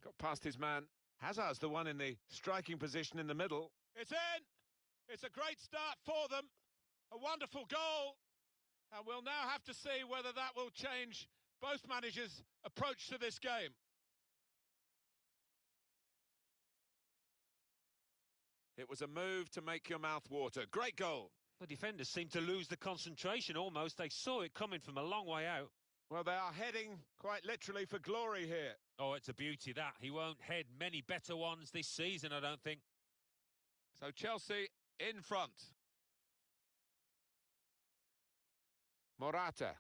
Got past his man. Hazard's the one in the striking position in the middle. It's in! It's a great start for them. A wonderful goal. And we'll now have to see whether that will change both managers' approach to this game. It was a move to make your mouth water. Great goal. The defenders seem to lose the concentration almost. They saw it coming from a long way out. Well, they are heading quite literally for glory here. Oh, it's a beauty, that. He won't head many better ones this season, I don't think. So Chelsea in front. Morata.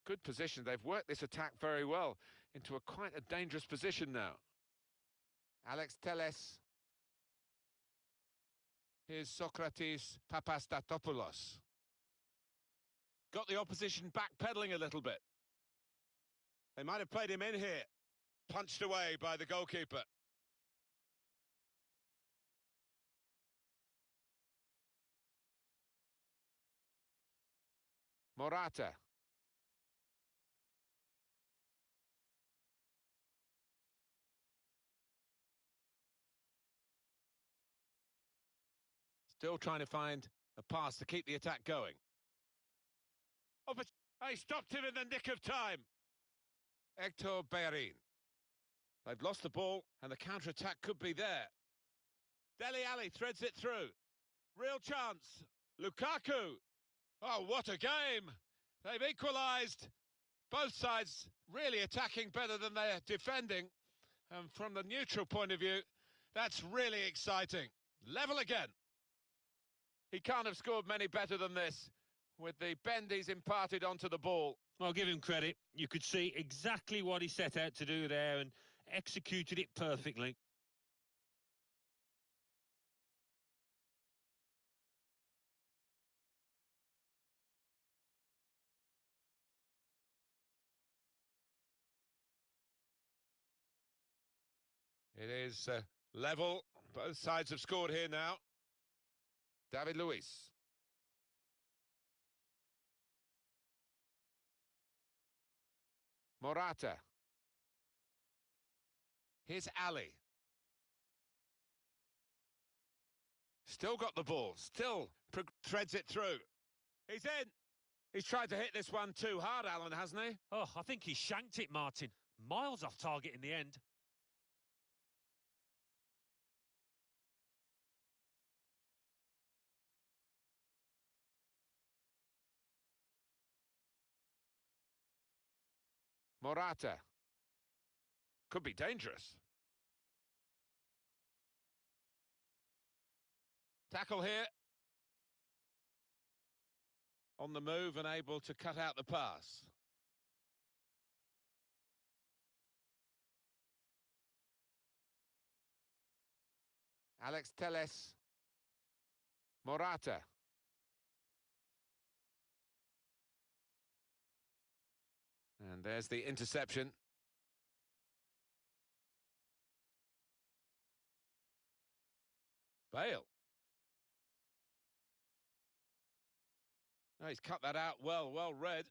Good position. They've worked this attack very well into quite a dangerous position now. Alex Telles. Here's Socrates Papastatopoulos. Got the opposition backpedaling a little bit. They might have played him in here. Punched away by the goalkeeper. Morata. Still trying to find a pass to keep the attack going. Oh, but he stopped him in the nick of time. Hector Bellerin. They've lost the ball, and the counter-attack could be there. Dele Alli threads it through. Real chance. Lukaku. Oh, what a game. They've equalised. Both sides really attacking better than they're defending. And from the neutral point of view, that's really exciting. Level again. He can't have scored many better than this, with the bend he's imparted onto the ball. I'll give him credit. You could see exactly what he set out to do there and executed it perfectly. It is level. Both sides have scored here now. David Luiz. Morata. Here's Ali. Still got the ball. Still threads it through. He's in. He's tried to hit this one too hard, Alan, hasn't he? Oh, I think he shanked it, Martin. Miles off target in the end. Morata. Could be dangerous. Tackle here. On the move and able to cut out the pass. Alex Telles. Morata. And there's the interception. Bale. Oh, he's cut that out well, well read.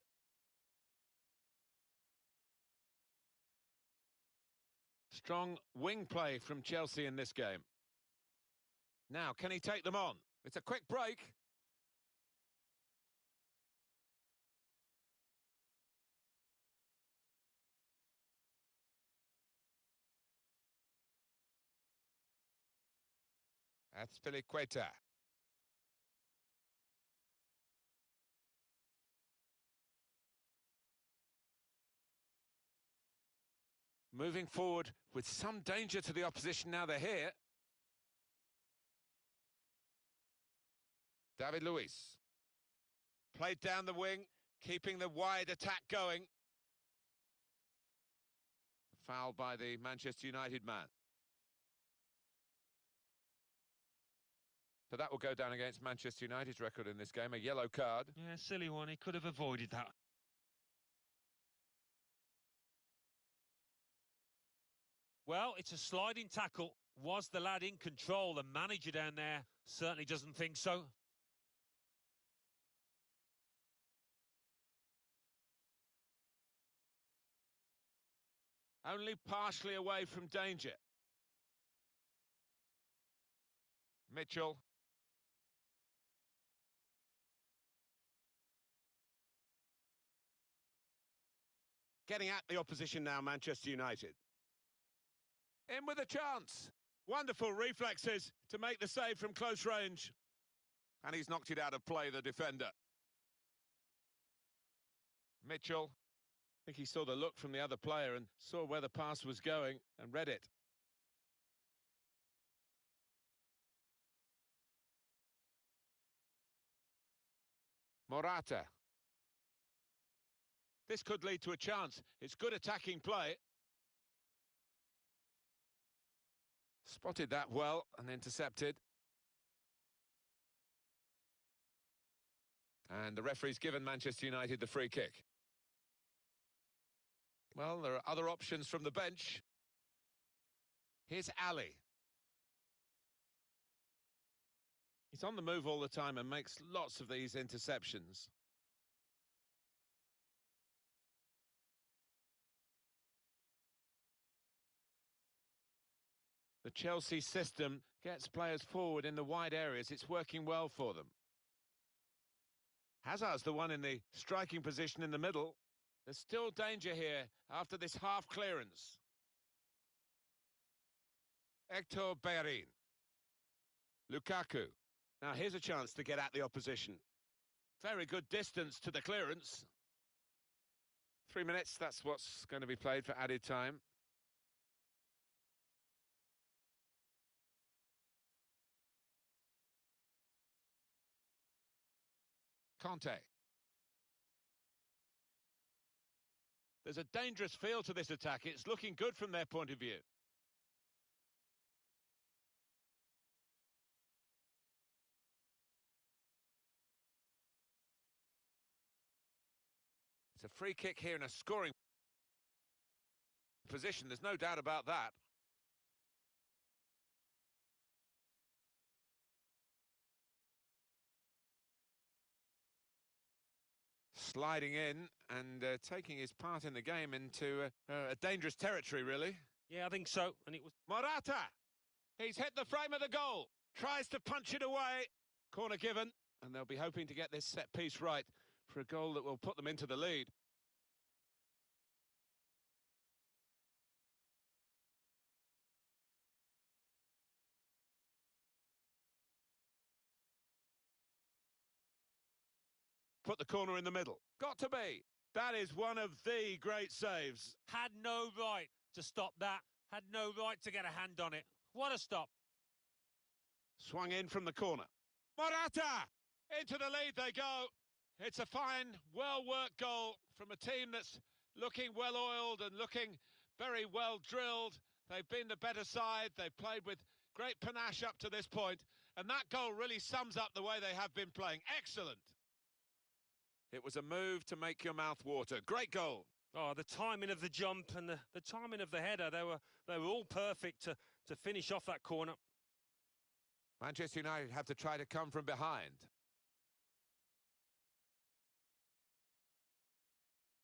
Strong wing play from Chelsea in this game. Now, can he take them on? It's a quick break. Azpilicueta. Moving forward with some danger to the opposition now they're here. David Luiz. Played down the wing, keeping the wide attack going. Foul by the Manchester United man. So that will go down against Manchester United's record in this game, a yellow card. Yeah, silly one. He could have avoided that. Well, it's a sliding tackle. Was the lad in control? The manager down there certainly doesn't think so. Only partially away from danger. Mitchell. Getting at the opposition now, Manchester United. In with a chance. Wonderful reflexes to make the save from close range. And he's knocked it out of play, the defender. Mitchell. I think he saw the look from the other player and saw where the pass was going and read it. Morata. This could lead to a chance. It's good attacking play. Spotted that well and intercepted. And the referee's given Manchester United the free kick. Well, there are other options from the bench. Here's Ali. He's on the move all the time and makes lots of these interceptions. The Chelsea system gets players forward in the wide areas. It's working well for them. Hazard's the one in the striking position in the middle. There's still danger here after this half clearance. Hector Bellerin. Lukaku. Now here's a chance to get at the opposition. Very good distance to the clearance. 3 minutes, that's what's going to be played for added time. Conte. There's a dangerous feel to this attack. It's looking good from their point of view. It's a free kick here in a scoring position. There's no doubt about that. Sliding in and taking his part in the game into a dangerous territory, really. Yeah, I think so. And it was Morata. He's hit the frame of the goal. Tries to punch it away. Corner given. And they'll be hoping to get this set piece right for a goal that will put them into the lead. Put the corner in the middle. Got to be. That is one of the great saves. had no right to stop that. Had no right to get a hand on it. What a stop. Swung in from the corner. Morata! Into the lead they go. It's a fine, well-worked goal from a team that's looking well-oiled and looking very well drilled. They've been the better side. They've played with great panache up to this point. And that goal really sums up the way they have been playing. Excellent. It was a move to make your mouth water. Great goal. Oh, the timing of the jump and the timing of the header, they were all perfect to finish off that corner. Manchester United have to try to come from behind.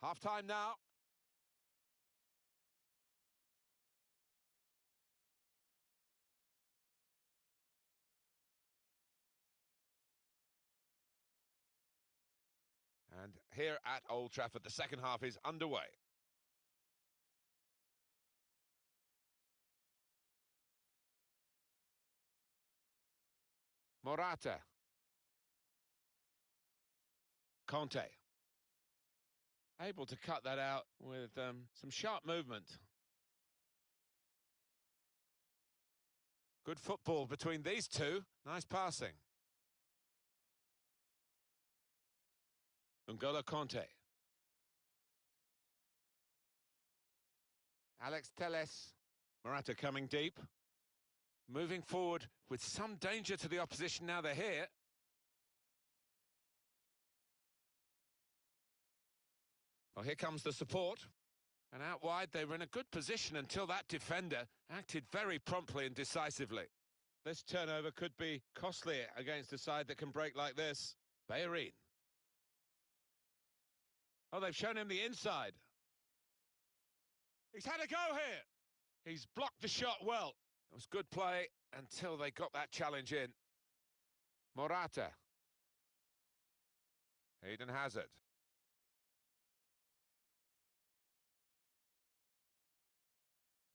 Half-time now. And here at Old Trafford, the second half is underway. Morata. Conte. Able to cut that out with some sharp movement. Good football between these two. Nice passing. N'Golo Conte. Alex Telles. Morata coming deep. Moving forward with some danger to the opposition now they're here. Well, here comes the support. And out wide, they were in a good position until that defender acted very promptly and decisively. This turnover could be costly against a side that can break like this. Bellerin. Oh, they've shown him the inside. He's had a go here. He's blocked the shot well. It was good play until they got that challenge in. Morata. Eden Hazard.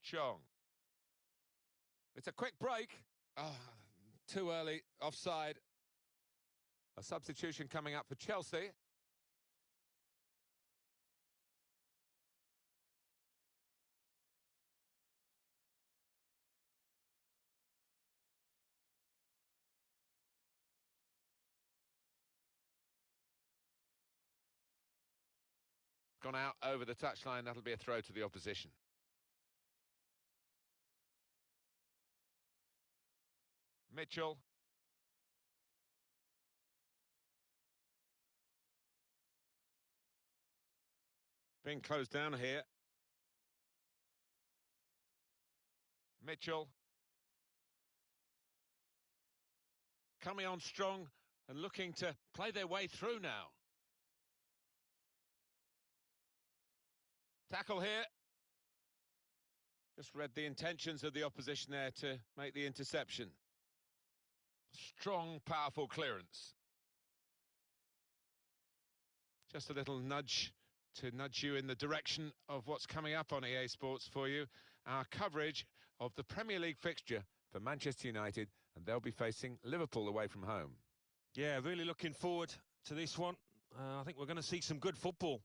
Chong. It's a quick break. Oh, too early, offside. A substitution coming up for Chelsea. Gone out over the touchline, that'll be a throw to the opposition. Mitchell. Being closed down here. Mitchell. Coming on strong and looking to play their way through now. Tackle here. Just read the intentions of the opposition there to make the interception. Strong, powerful clearance. Just a little nudge to nudge you in the direction of what's coming up on EA Sports for you. Our coverage of the Premier League fixture for Manchester United, and they'll be facing Liverpool away from home. Yeah, really looking forward to this one. I think we're going to see some good football.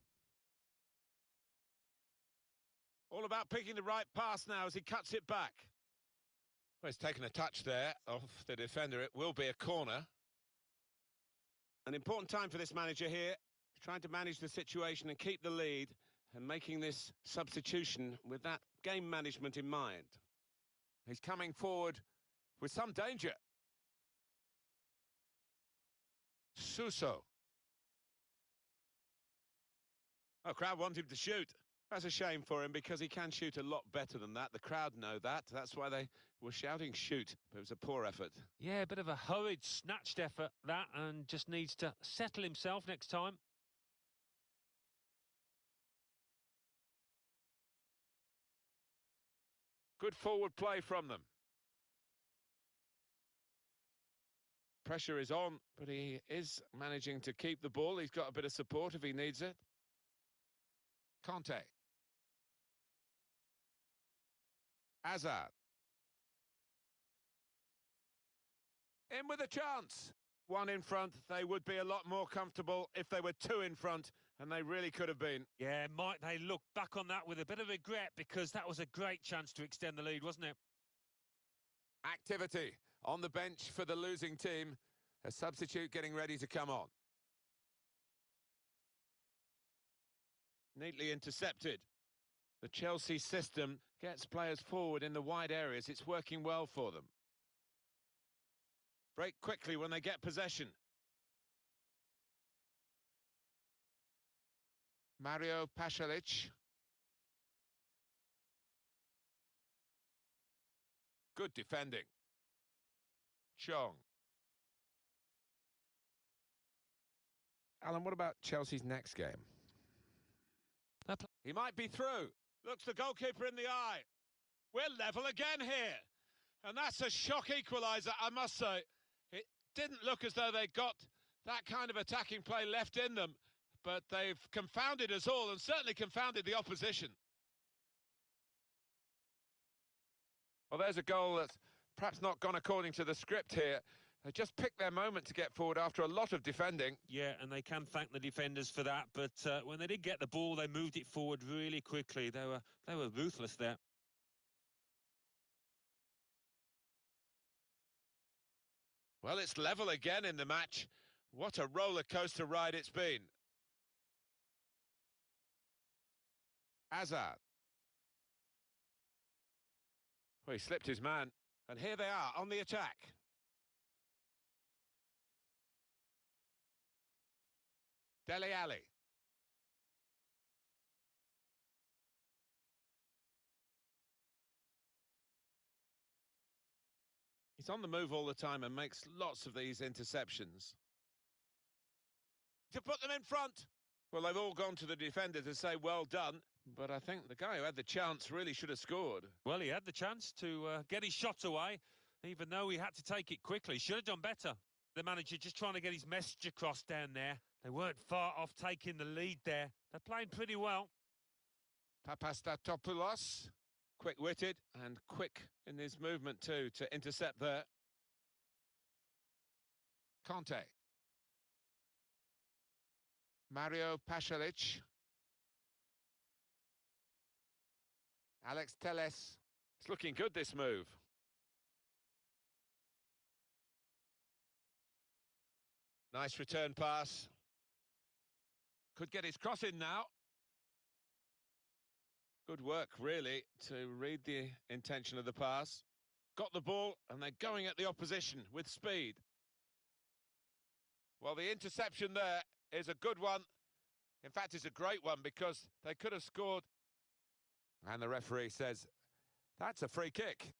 All about picking the right pass now as he cuts it back. Well, he's taken a touch there off the defender. It will be a corner. An important time for this manager here. He's trying to manage the situation and keep the lead, and making this substitution with that game management in mind. He's coming forward with some danger. Suso. Oh, crowd want him to shoot. That's a shame for him because he can shoot a lot better than that. The crowd know that. That's why they were shouting shoot, but it was a poor effort. Yeah, a bit of a hurried, snatched effort, that, and just needs to settle himself next time. Good forward play from them. Pressure is on, but he is managing to keep the ball. He's got a bit of support if he needs it. Conte. Hazard. In with a chance. One in front. They would be a lot more comfortable if they were two in front, and they really could have been. Yeah, might they look back on that with a bit of regret, because that was a great chance to extend the lead, wasn't it? Activity on the bench for the losing team. A substitute getting ready to come on. Neatly intercepted. The Chelsea system gets players forward in the wide areas. It's working well for them. Break quickly when they get possession. Mario Pasalic. Good defending. Chong. Alan, what about Chelsea's next game? He might be through. Looks the goalkeeper in the eye. We're level again here. And that's a shock equaliser, I must say. It didn't look as though they got that kind of attacking play left in them, but they've confounded us all and certainly confounded the opposition. Well, there's a goal that's perhaps not gone according to the script here. They just picked their moment to get forward after a lot of defending. Yeah, and they can thank the defenders for that, but when they did get the ball, they moved it forward really quickly. They were ruthless there. Well, it's level again in the match. What a roller coaster ride it's been. Hazard. Well, he slipped his man, and here they are on the attack. Dele Alli. He's on the move all the time and makes lots of these interceptions. To put them in front. Well, they've all gone to the defender to say well done, but I think the guy who had the chance really should have scored. Well, he had the chance to get his shot away, even though he had to take it quickly. Should have done better. The manager just trying to get his message across down there. They weren't far off taking the lead there. They're playing pretty well. Papastatopoulos, quick-witted and quick in his movement too to intercept there. Conte. Mario Pasalic. Alex Telles. It's looking good, this move. Nice return pass. Could get his cross in now. Good work, really, to read the intention of the pass. Got the ball, and they're going at the opposition with speed. Well, the interception there is a good one. In fact, it's a great one because they could have scored. And the referee says, that's a free kick.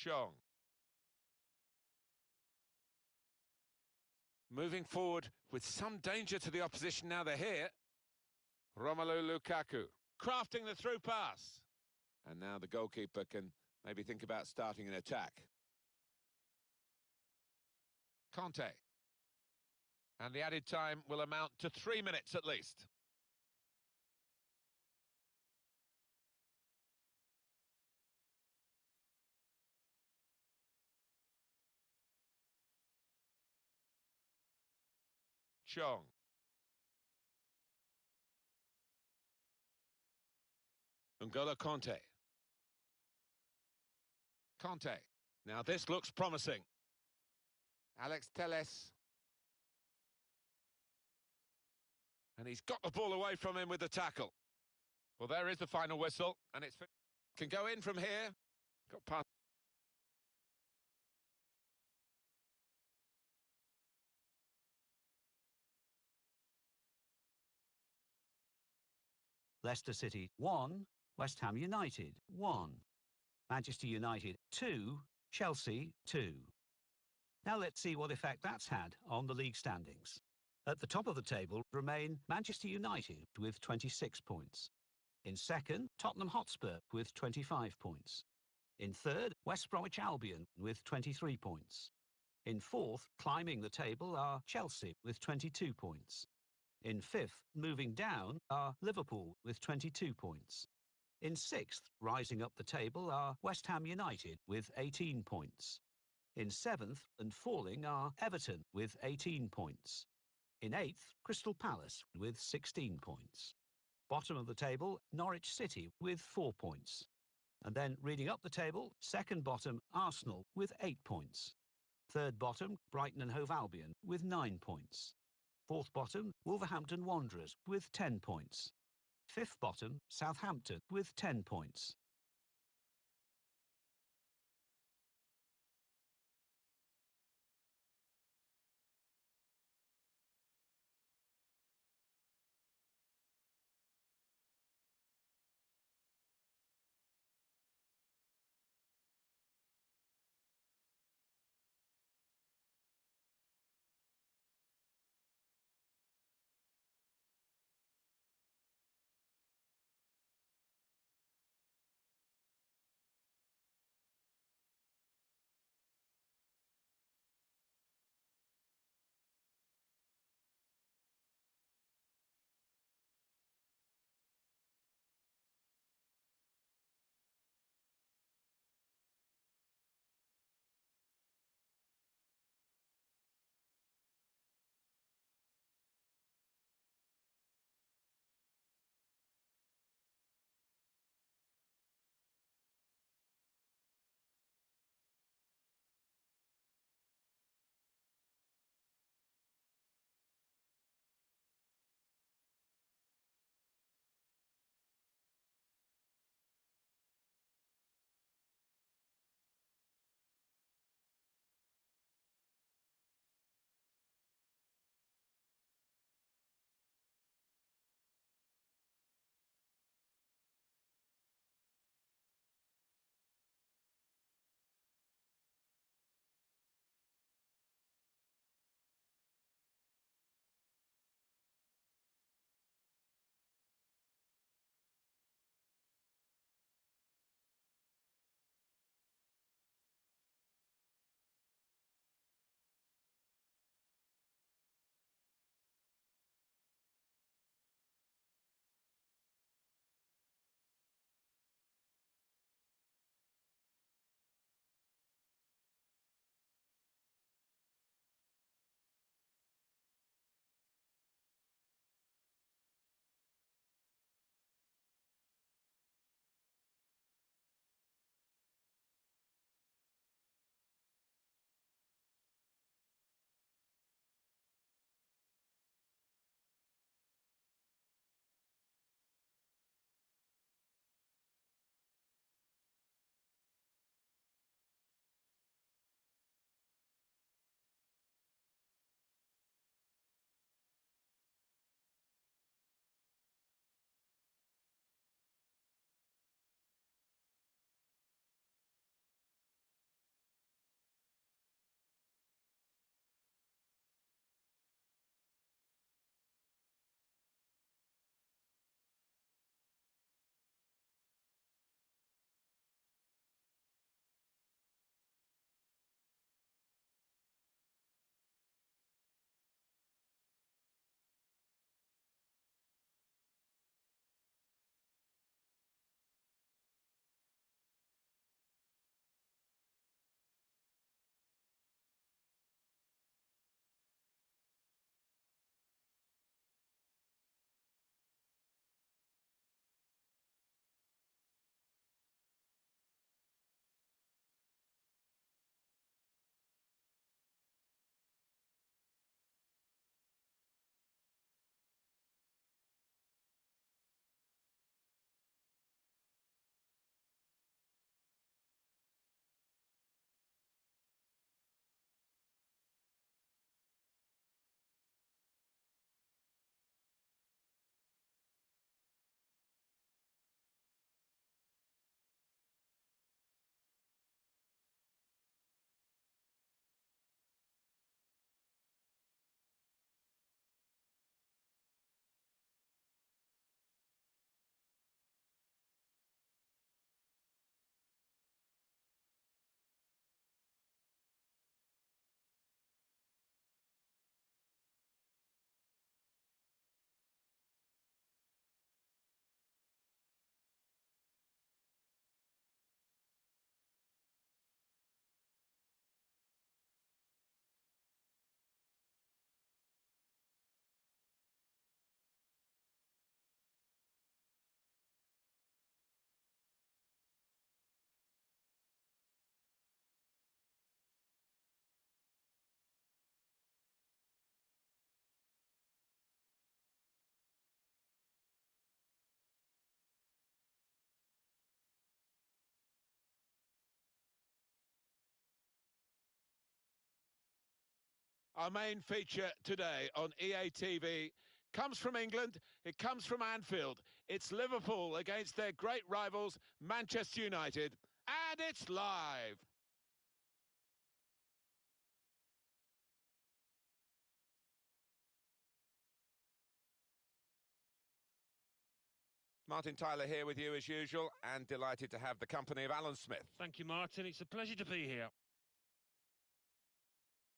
Chong. Moving forward with some danger to the opposition now they're here. Romelu Lukaku crafting the through pass. And now the goalkeeper can maybe think about starting an attack. Conte. And the added time will amount to 3 minutes at least. Chong. N'Golo Conte. Conte. Now this looks promising. Alex Telles. And he's got the ball away from him with the tackle. Well, there is the final whistle, and it's can go in from here. Got past. Leicester City 1, West Ham United 1, Manchester United 2, Chelsea 2. Now let's see what effect that's had on the league standings. At the top of the table remain Manchester United with 26 points. In second, Tottenham Hotspur with 25 points. In third, West Bromwich Albion with 23 points. In fourth, climbing the table, are Chelsea with 22 points. In fifth, moving down, are Liverpool with 22 points. In sixth, rising up the table, are West Ham United with 18 points. In seventh and falling are Everton with 18 points. In eighth, Crystal Palace with 16 points. Bottom of the table, Norwich City with 4 points. And then reading up the table, second bottom, Arsenal with 8 points. Third bottom, Brighton and Hove Albion with 9 points. Fourth bottom, Wolverhampton Wanderers with 10 points. Fifth bottom, Southampton with 10 points. Our main feature today on EA TV comes from England, it comes from Anfield. It's Liverpool against their great rivals, Manchester United, and it's live. Martin Tyler here with you as usual, and delighted to have the company of Alan Smith. Thank you, Martin. It's a pleasure to be here.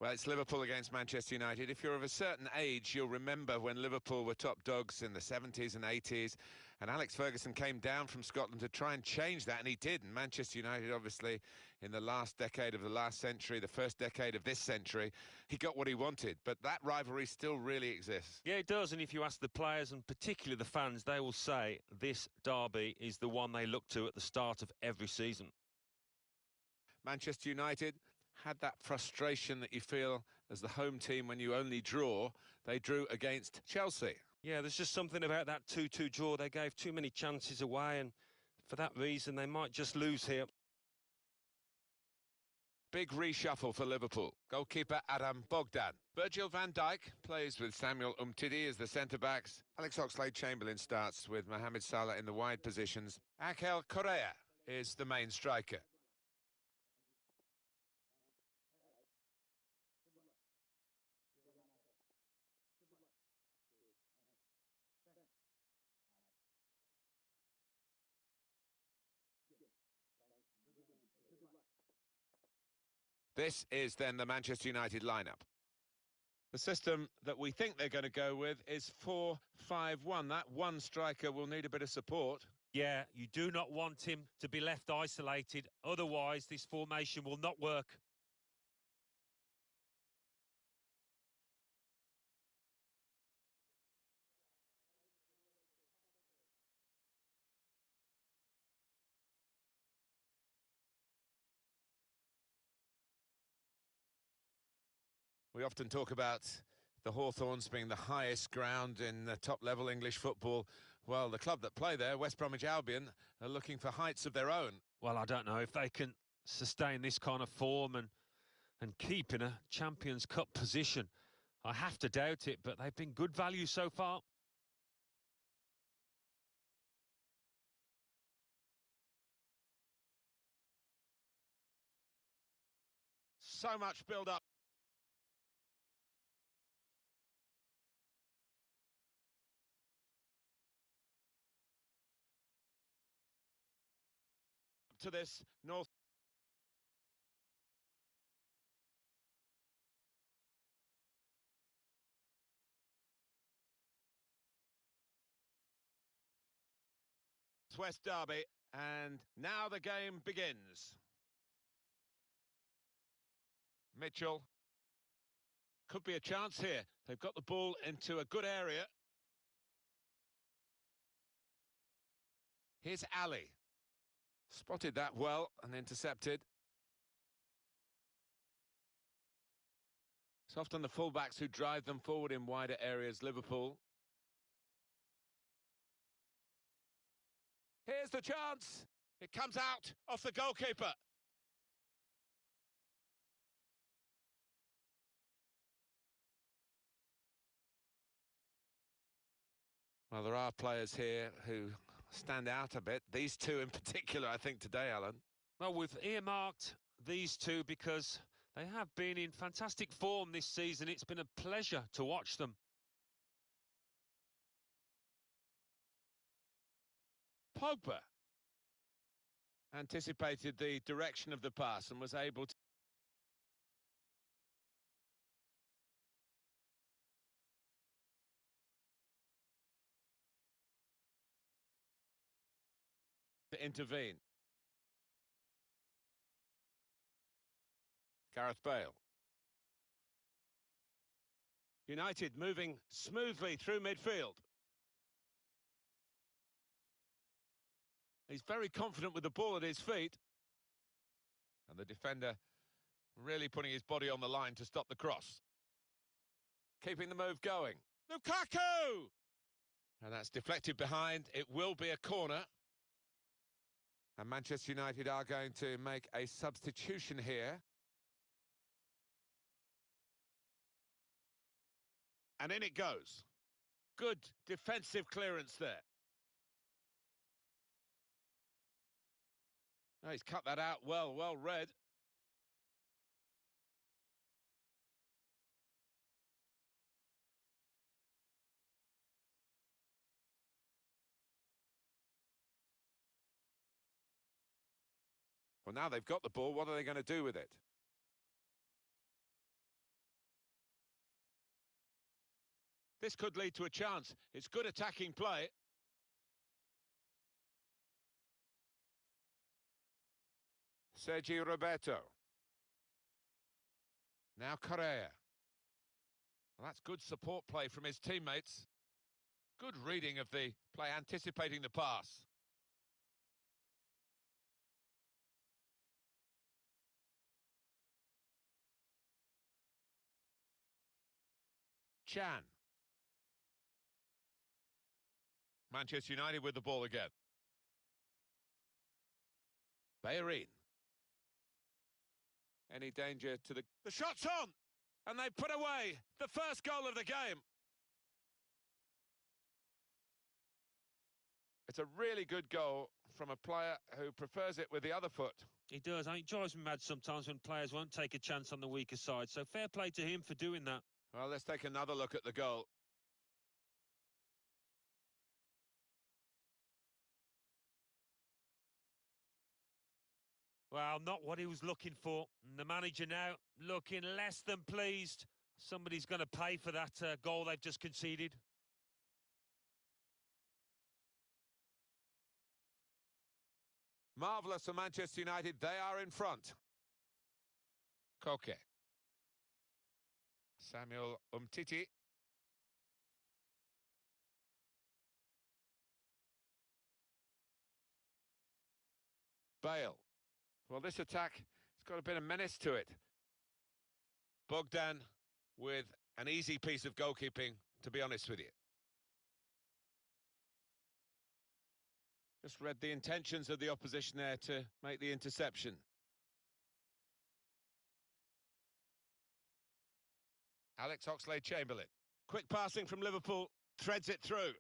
Well, it's Liverpool against Manchester United. If you're of a certain age, you'll remember when Liverpool were top dogs in the 70s and 80s, and Alex Ferguson came down from Scotland to try and change that, and he did. And Manchester United, obviously, in the last decade of the last century, the first decade of this century, he got what he wanted. But that rivalry still really exists. Yeah, it does. And if you ask the players, and particularly the fans, they will say this derby is the one they look to at the start of every season. Manchester United had that frustration that you feel as the home team when you only draw. They drew against Chelsea. Yeah, there's just something about that 2-2 draw. They gave too many chances away, and for that reason, they might just lose here. Big reshuffle for Liverpool. Goalkeeper Adam Bogdan. Virgil van Dijk plays with Samuel Umtiti as the centre-backs. Alex Oxlade-Chamberlain starts with Mohamed Salah in the wide positions. Angel Correa is the main striker. This is then the Manchester United lineup. The system that we think they're going to go with is 4-5-1. That one striker will need a bit of support. Yeah, you do not want him to be left isolated. Otherwise, this formation will not work. We often talk about the Hawthorns being the highest ground in the top-level English football. Well, the club that play there, West Bromwich Albion, are looking for heights of their own. Well, I don't know if they can sustain this kind of form and keep in a Champions Cup position. I have to doubt it, but they've been good value so far. So much build-up. To this North. West Derby, and now the game begins. Mitchell. Could be a chance here. They've got the ball into a good area. Here's Ali. Spotted that well and intercepted. It's often the fullbacks who drive them forward in wider areas, Liverpool. Here's the chance. It comes out off the goalkeeper. Well, there are players here who stand out a bit. These two in particular, I think, today, Alan. Well, we've earmarked these two because they have been in fantastic form this season. It's been a pleasure to watch them. Pogba anticipated the direction of the pass and was able to intervene. Gareth Bale. United moving smoothly through midfield. He's very confident with the ball at his feet. And the defender really putting his body on the line to stop the cross. Keeping the move going. Lukaku! And that's deflected behind. It will be a corner. And Manchester United are going to make a substitution here. and in it goes. Good defensive clearance there. Oh, he's cut that out well read. Well, now they've got the ball, what are they going to do with it? This could lead to a chance. It's good attacking play. Sergi Roberto. Now Correa. Well, that's good support play from his teammates. Good reading of the play, anticipating the pass. Chan. Manchester United with the ball again. Bellerin. Any danger to the shot's on! And they put away the first goal of the game. It's a really good goal from a player who prefers it with the other foot. He does. It drives me mad sometimes when players won't take a chance on the weaker side. So fair play to him for doing that. Well, let's take another look at the goal. Well, not what he was looking for. And the manager now looking less than pleased. Somebody's going to pay for that goal they've just conceded. Marvellous for Manchester United. They are in front. Koke. Samuel Umtiti. Bale. Well, this attack has got a bit of menace to it. Bogdan with an easy piece of goalkeeping, to be honest with you. Just read the intentions of the opposition there to make the interception. Alex Oxlade-Chamberlain. Quick passing from Liverpool, threads it through.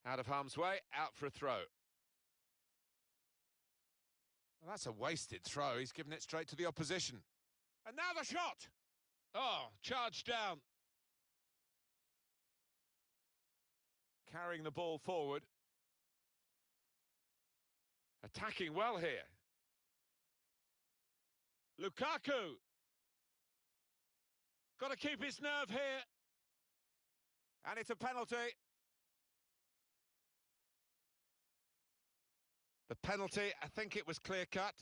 Out of harm's way, out for a throw. Well, that's a wasted throw. He's given it straight to the opposition. And now the shot! Oh, charged down. Carrying the ball forward. Attacking well here. Lukaku. Got to keep his nerve here. And it's a penalty. The penalty, I think it was clear-cut,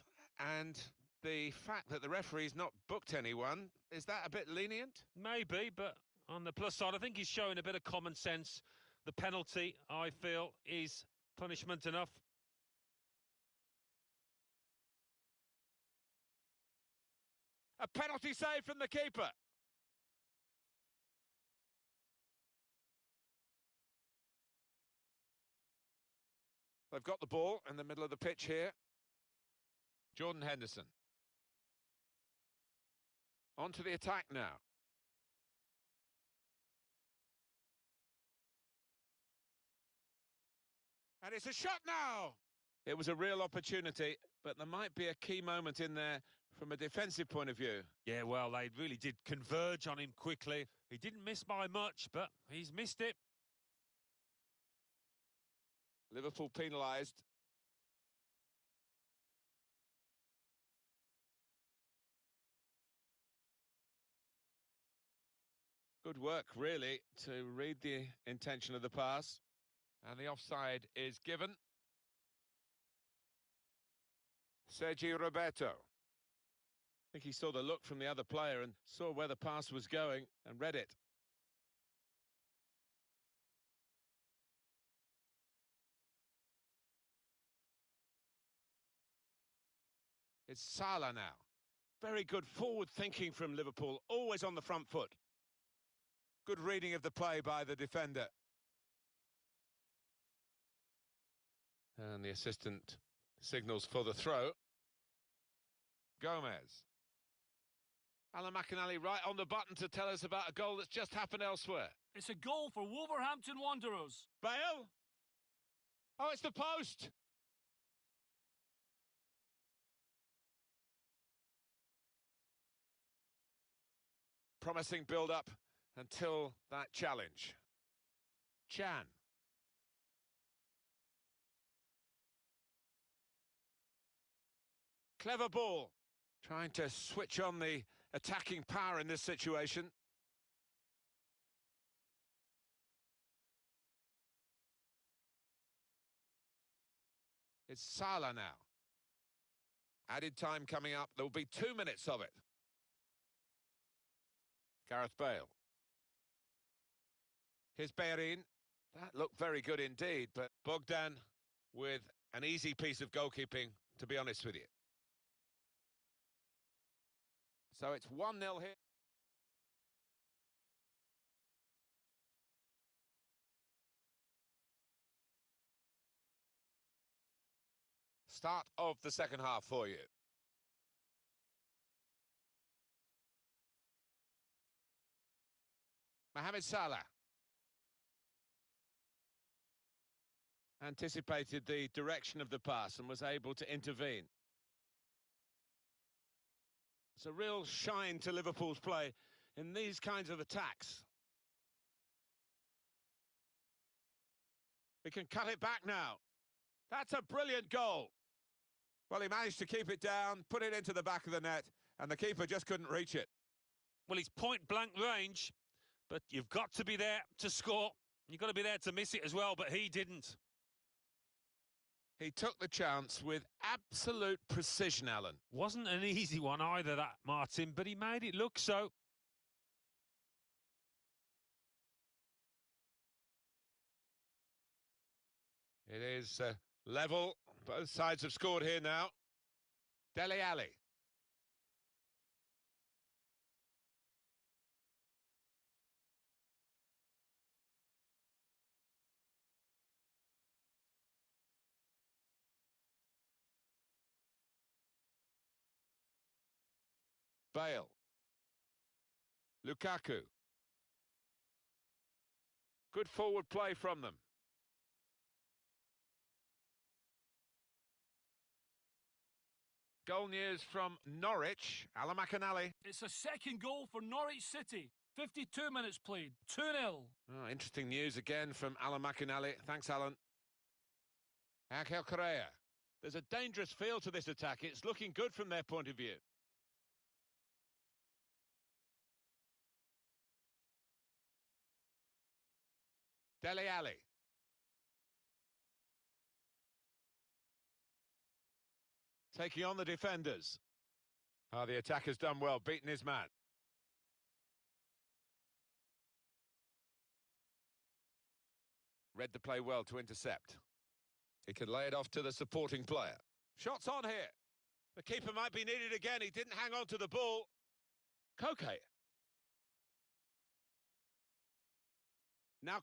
and the fact that the referee's not booked anyone, is that a bit lenient? Maybe, but on the plus side, I think he's showing a bit of common sense. The penalty, I feel, is punishment enough. A penalty save from the keeper. They've got the ball in the middle of the pitch here. Jordan Henderson. On to the attack now. And it's a shot now! It was a real opportunity, but there might be a key moment in there from a defensive point of view. Yeah, well, they really did converge on him quickly. He didn't miss by much, but he's missed it. Liverpool penalised. Good work, really, to read the intention of the pass. And the offside is given. Sergi Roberto. I think he saw the look from the other player and saw where the pass was going and read it. It's Salah now. Very good forward thinking from Liverpool, always on the front foot. Good reading of the play by the defender. And the assistant signals for the throw. Gomez. Alan McInally right on the button to tell us about a goal that's just happened elsewhere. It's a goal for Wolverhampton Wanderers. Bale? Oh, it's the post! Promising build-up until that challenge. Chan. Clever ball. Trying to switch on the attacking power in this situation. It's Salah now. Added time coming up. There will be 2 minutes of it. Gareth Bale. Here's Bellerin. That looked very good indeed, but Bogdan with an easy piece of goalkeeping, to be honest with you. So it's 1-0 here. Start of the second half for you. Mohamed Salah. Anticipated the direction of the pass and was able to intervene. It's a real shine to Liverpool's play in these kinds of attacks. We can cut it back now. That's a brilliant goal. Well, he managed to keep it down, put it into the back of the net, and the keeper just couldn't reach it. Well, it's point-blank range, but you've got to be there to score. You've got to be there to miss it as well, but he didn't. He took the chance with absolute precision, Alan. Wasn't an easy one either, that, Martin, but he made it look so. It is level. Both sides have scored here now. Dele Alli. Bale. Lukaku. Good forward play from them. Goal news from Norwich. Alan McInally. It's a second goal for Norwich City. 52 minutes played. 2-0. Oh, interesting news again from Alan McInally. Thanks, Alan. Angel Correa. There's a dangerous feel to this attack. It's looking good from their point of view. Dele Alli. Taking on the defenders. Oh, the attacker's done well, beaten his man. Read the play well to intercept. He could lay it off to the supporting player. Shots on here. The keeper might be needed again. He didn't hang on to the ball. Koke. Now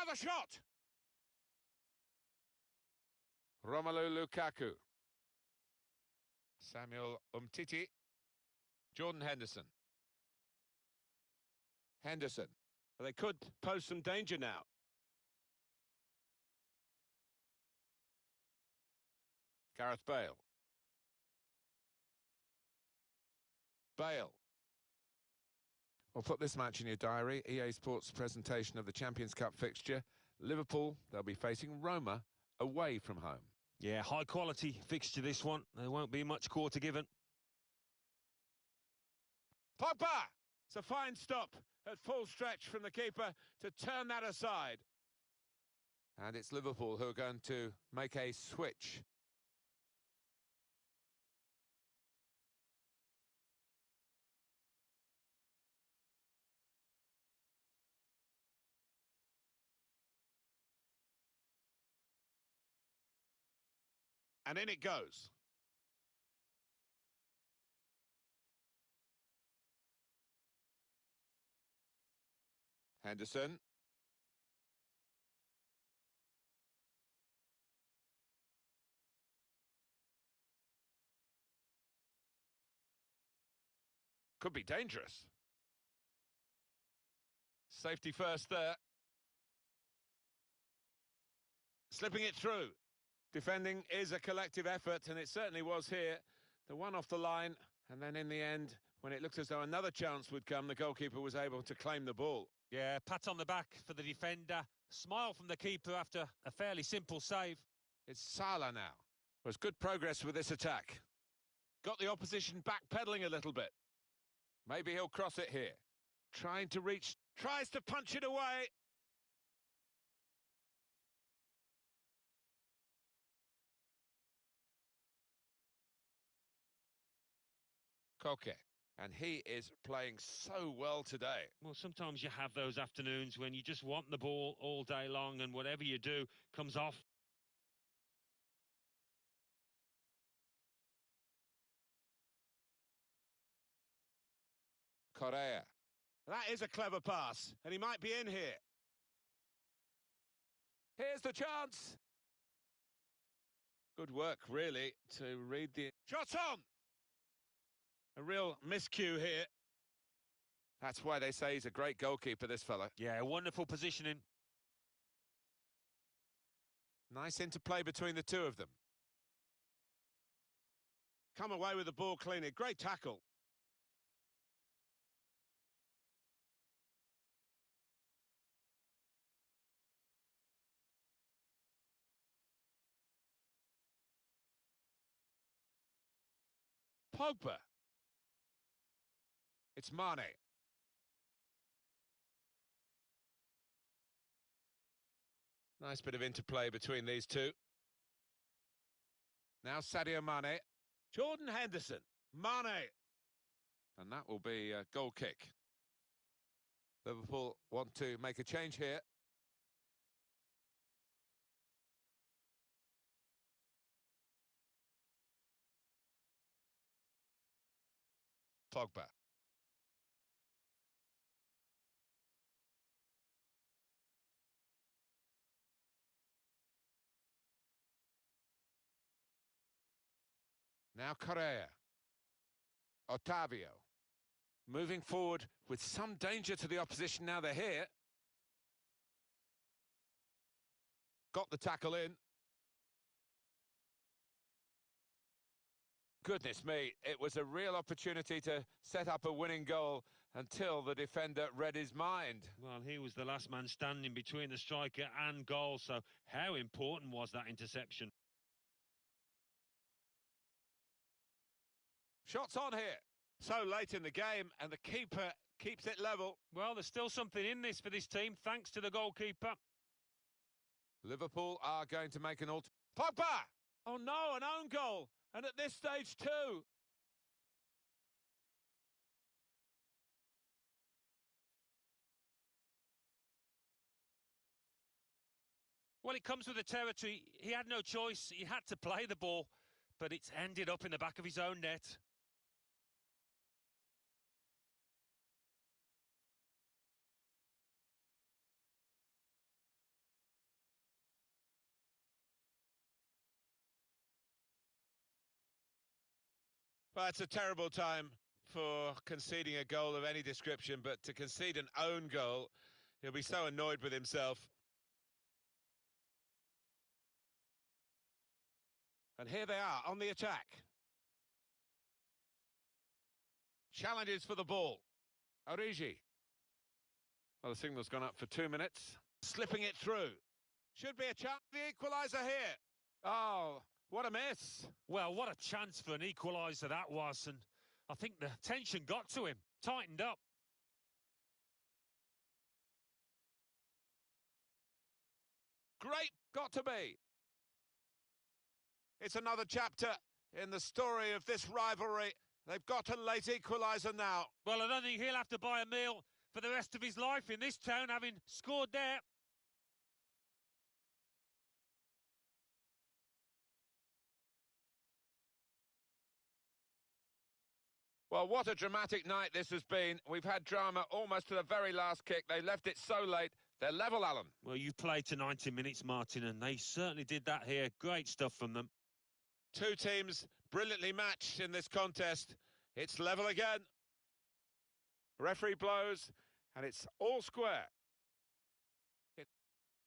the shot. Romelu Lukaku. Samuel Umtiti. Jordan Henderson. Henderson. They could pose some danger now. Gareth Bale. Bale. We'll put this match in your diary. EA Sports presentation of the Champions Cup fixture. Liverpool, they'll be facing Roma away from home. Yeah, high-quality fixture, this one. There won't be much quarter given. Pogba! It's a fine stop at full stretch from the keeper to turn that aside. And it's Liverpool who are going to make a switch. And in it goes. Henderson. Could be dangerous. Safety first there. Slipping it through. Defending is a collective effort, and it certainly was here. The one off the line, and then in the end, when it looked as though another chance would come, the goalkeeper was able to claim the ball. Yeah, pat on the back for the defender. Smile from the keeper after a fairly simple save. It's Salah now. Was good progress with this attack. Got the opposition backpedaling a little bit. Maybe he'll cross it here. Trying to reach, tries to punch it away. Koke. And he is playing so well today. Well, sometimes you have those afternoons when you just want the ball all day long and whatever you do comes off. Correa. That is a clever pass, and he might be in here. Here's the chance. Good work, really, to read the... Shot on! A real miscue here. That's why they say he's a great goalkeeper, this fella. Yeah, wonderful positioning. Nice interplay between the two of them. Come away with the ball cleanly. Great tackle. Pogba. It's Mane. Nice bit of interplay between these two. Now Sadio Mane. Jordan Henderson. Mane. And that will be a goal kick. Liverpool want to make a change here. Pogba. Now Correa. Otavio. Moving forward with some danger to the opposition now they're here. Got the tackle in. Goodness me, it was a real opportunity to set up a winning goal until the defender read his mind. Well, he was the last man standing between the striker and goal, so how important was that interception? Shots on here. So late in the game, and the keeper keeps it level. Well, there's still something in this for this team, thanks to the goalkeeper. Liverpool are going to make an Pogba! Oh no, an own goal! And at this stage too. Well, it comes with the territory. He had no choice. He had to play the ball, but it's ended up in the back of his own net. Well, it's a terrible time for conceding a goal of any description, but to concede an own goal, he'll be so annoyed with himself. And here they are on the attack. Challenges for the ball. Origi. Well, the signal's gone up for 2 minutes. Slipping it through. Should be a chance. The equaliser here. Oh, what a miss. Well, what a chance for an equaliser that was, and I think the tension got to him, tightened up. Great, got to be. It's another chapter in the story of this rivalry. They've got a late equaliser now. Well, I don't think he'll have to buy a meal for the rest of his life in this town, having scored there. Well, what a dramatic night this has been. We've had drama almost to the very last kick. They left it so late. They're level, Alan. Well, you've played to 90 minutes, Martin, and they certainly did that here. Great stuff from them. Two teams brilliantly matched in this contest. It's level again. Referee blows, and it's all square.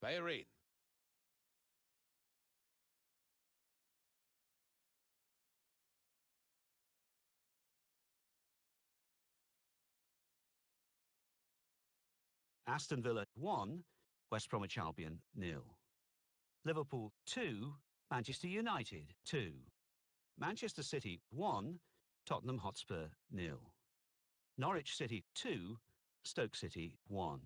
Bellerin. Aston Villa 1, West Bromwich Albion 0. Liverpool 2, Manchester United 2. Manchester City 1, Tottenham Hotspur 0. Norwich City 2, Stoke City 1.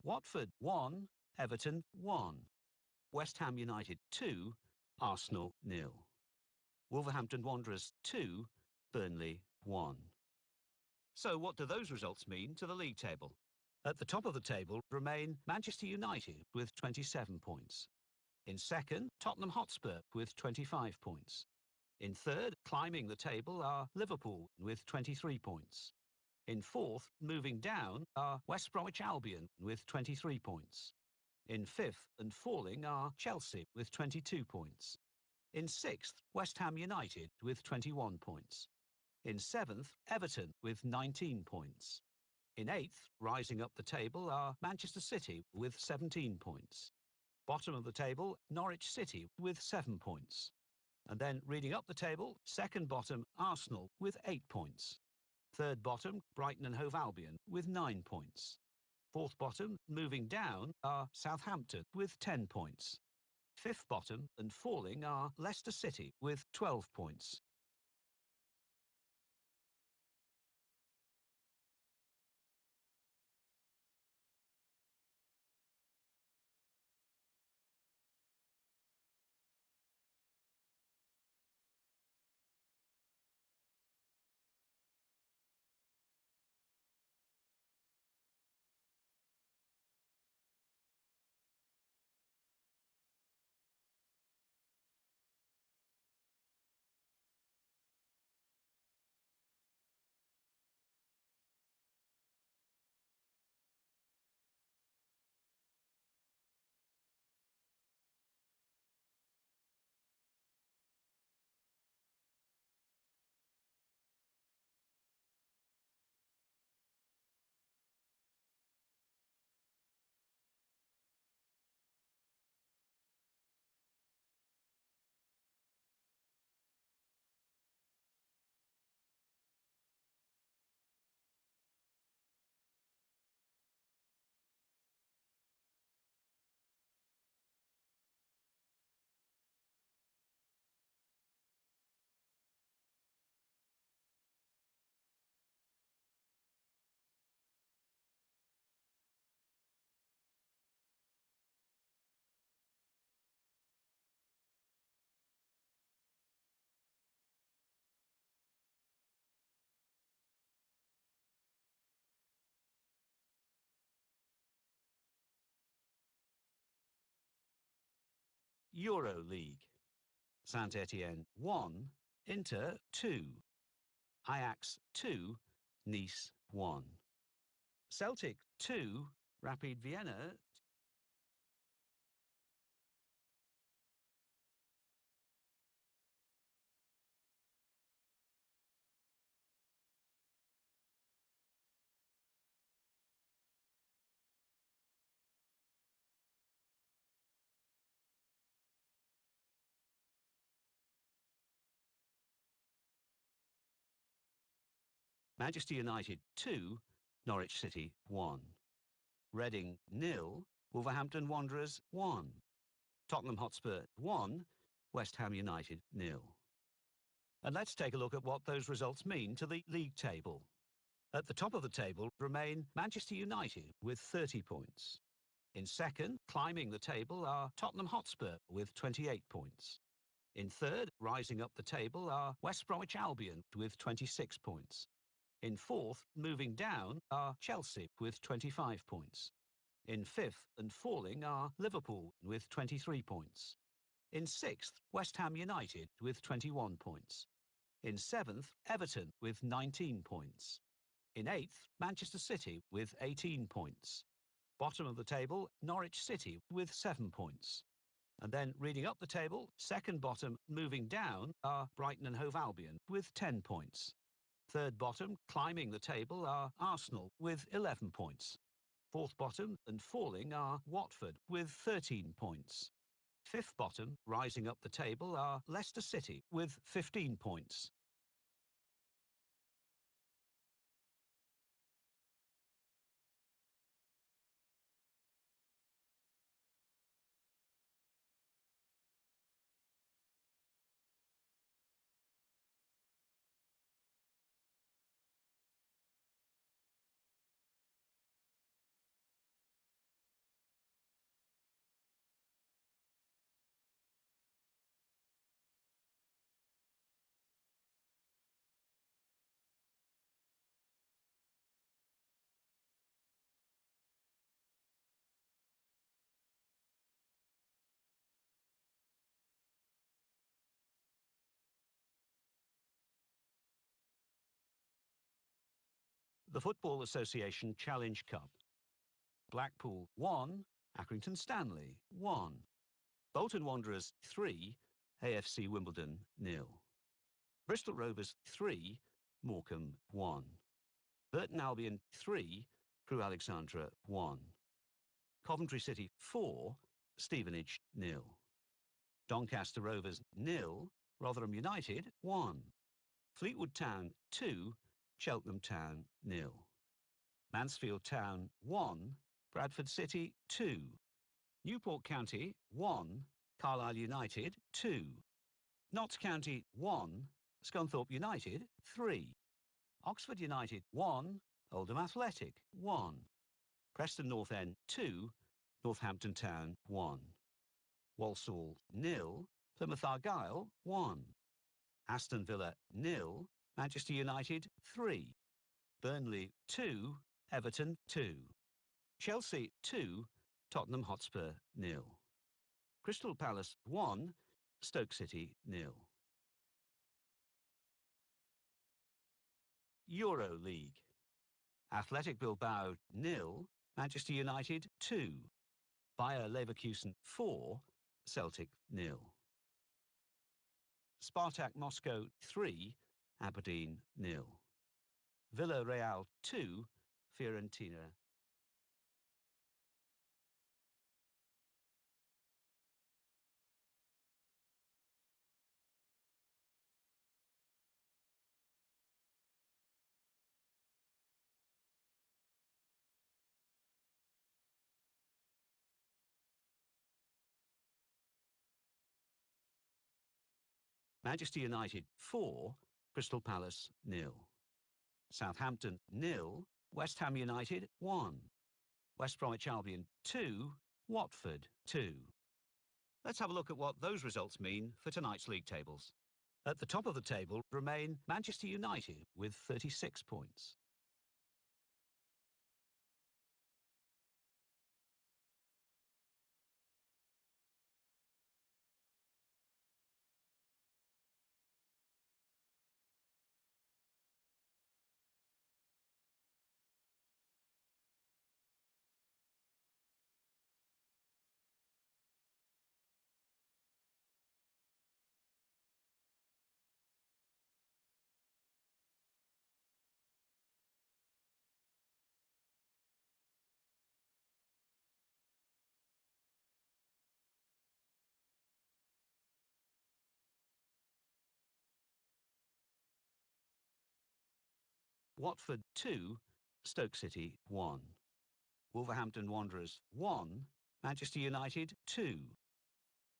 Watford 1, Everton 1. West Ham United 2, Arsenal 0. Wolverhampton Wanderers 2, Burnley 1. So what do those results mean to the league table? At the top of the table remain Manchester United with 27 points. In second, Tottenham Hotspur with 25 points. In third, climbing the table, are Liverpool with 23 points. In fourth, moving down, are West Bromwich Albion with 23 points. In fifth and falling are Chelsea with 22 points. In sixth, West Ham United with 21 points. In seventh, Everton with 19 points. In eighth, rising up the table, are Manchester City with 17 points. Bottom of the table, Norwich City with 7 points. And then reading up the table, second bottom, Arsenal with 8 points. Third bottom, Brighton and Hove Albion with 9 points. Fourth bottom, moving down, are Southampton with 10 points. Fifth bottom and falling are Leicester City with 12 points. Euro League. Saint-Étienne 1, Inter 2. Ajax 2, Nice 1. Celtic 2, Rapid Vienna. Manchester United 2, Norwich City 1. Reading 0, Wolverhampton Wanderers 1. Tottenham Hotspur 1, West Ham United 0. And let's take a look at what those results mean to the league table. At the top of the table remain Manchester United with 30 points. In second, climbing the table, are Tottenham Hotspur with 28 points. In third, rising up the table, are West Bromwich Albion with 26 points. In fourth, moving down, are Chelsea with 25 points. In fifth and falling are Liverpool with 23 points. In sixth, West Ham United with 21 points. In seventh, Everton with 19 points. In eighth, Manchester City with 18 points. Bottom of the table, Norwich City with 7 points. And then reading up the table, second bottom moving down are Brighton and Hove Albion with 10 points. Third bottom, climbing the table, are Arsenal with 11 points. Fourth bottom and falling are Watford with 13 points. Fifth bottom, rising up the table, are Leicester City with 15 points. The Football Association Challenge Cup. Blackpool 1, Accrington Stanley 1. Bolton Wanderers 3, AFC Wimbledon 0. Bristol Rovers 3, Morecambe 1. Burton Albion 3, Crewe Alexandra 1. Coventry City 4, Stevenage 0. Doncaster Rovers 0, Rotherham United 1. Fleetwood Town 2, Cheltenham Town 0. Mansfield Town 1, Bradford City 2. Newport County 1, Carlisle United 2. Notts County 1, Scunthorpe United 3. Oxford United 1, Oldham Athletic 1. Preston North End 2, Northampton Town 1. Walsall 0, Plymouth Argyle 1. Aston Villa 0, Manchester United 3. Burnley 2, Everton 2. Chelsea 2, Tottenham Hotspur 0. Crystal Palace 1, Stoke City 0. Euro League. Athletic Bilbao 0, Manchester United 2. Bayer Leverkusen 4, Celtic 0. Spartak Moscow 3, Aberdeen 0. Villarreal 2, Fiorentina. Manchester United 4, Crystal Palace 0. Southampton 0, West Ham United 1. West Bromwich Albion 2, Watford 2. Let's have a look at what those results mean for tonight's league tables. At the top of the table remain Manchester United with 36 points. Watford 2, Stoke City 1. Wolverhampton Wanderers 1, Manchester United 2.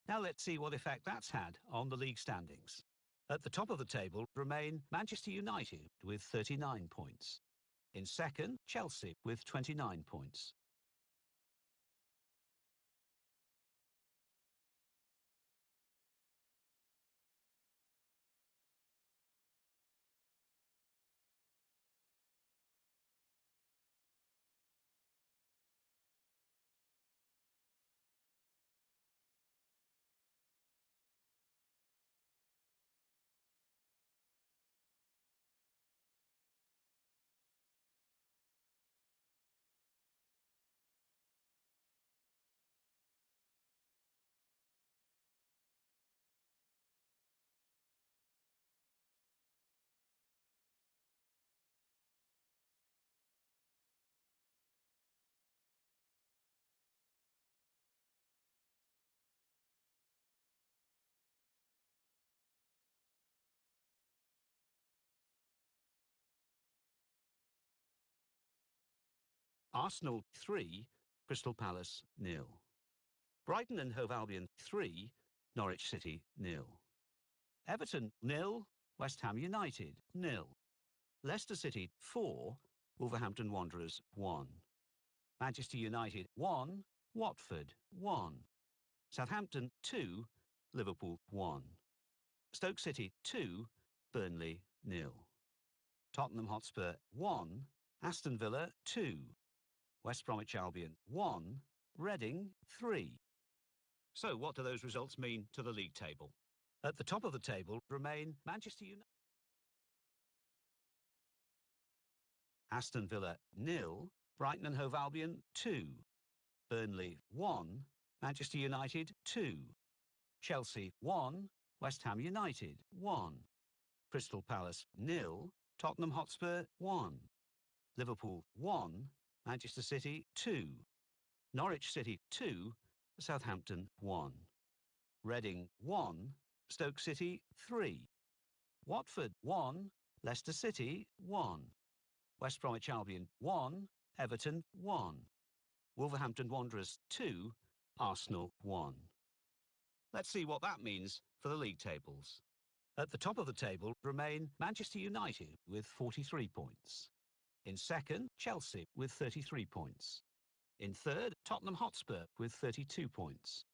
Now let's see what effect that's had on the league standings. At the top of the table remain Manchester United with 39 points. In second, Chelsea with 29 points. Arsenal 3, Crystal Palace 0. Brighton and Hove Albion 3, Norwich City 0. Everton 0, West Ham United 0. Leicester City 4, Wolverhampton Wanderers 1. Manchester United 1, Watford 1. Southampton 2, Liverpool 1. Stoke City 2, Burnley 0. Tottenham Hotspur 1, Aston Villa 2. West Bromwich Albion 1, Reading 3. So what do those results mean to the league table? At the top of the table remain Manchester United, Aston Villa 0, Brighton and Hove Albion 2, Burnley 1, Manchester United 2, Chelsea 1, West Ham United 1, Crystal Palace 0, Tottenham Hotspur 1, Liverpool 1, Manchester City 2, Norwich City 2, Southampton 1, Reading 1, Stoke City 3, Watford 1, Leicester City 1, West Bromwich Albion 1, Everton 1, Wolverhampton Wanderers 2, Arsenal 1. Let's see what that means for the league tables. At the top of the table remain Manchester United with 43 points. In second, Chelsea with 33 points. In third, Tottenham Hotspur with 32 points.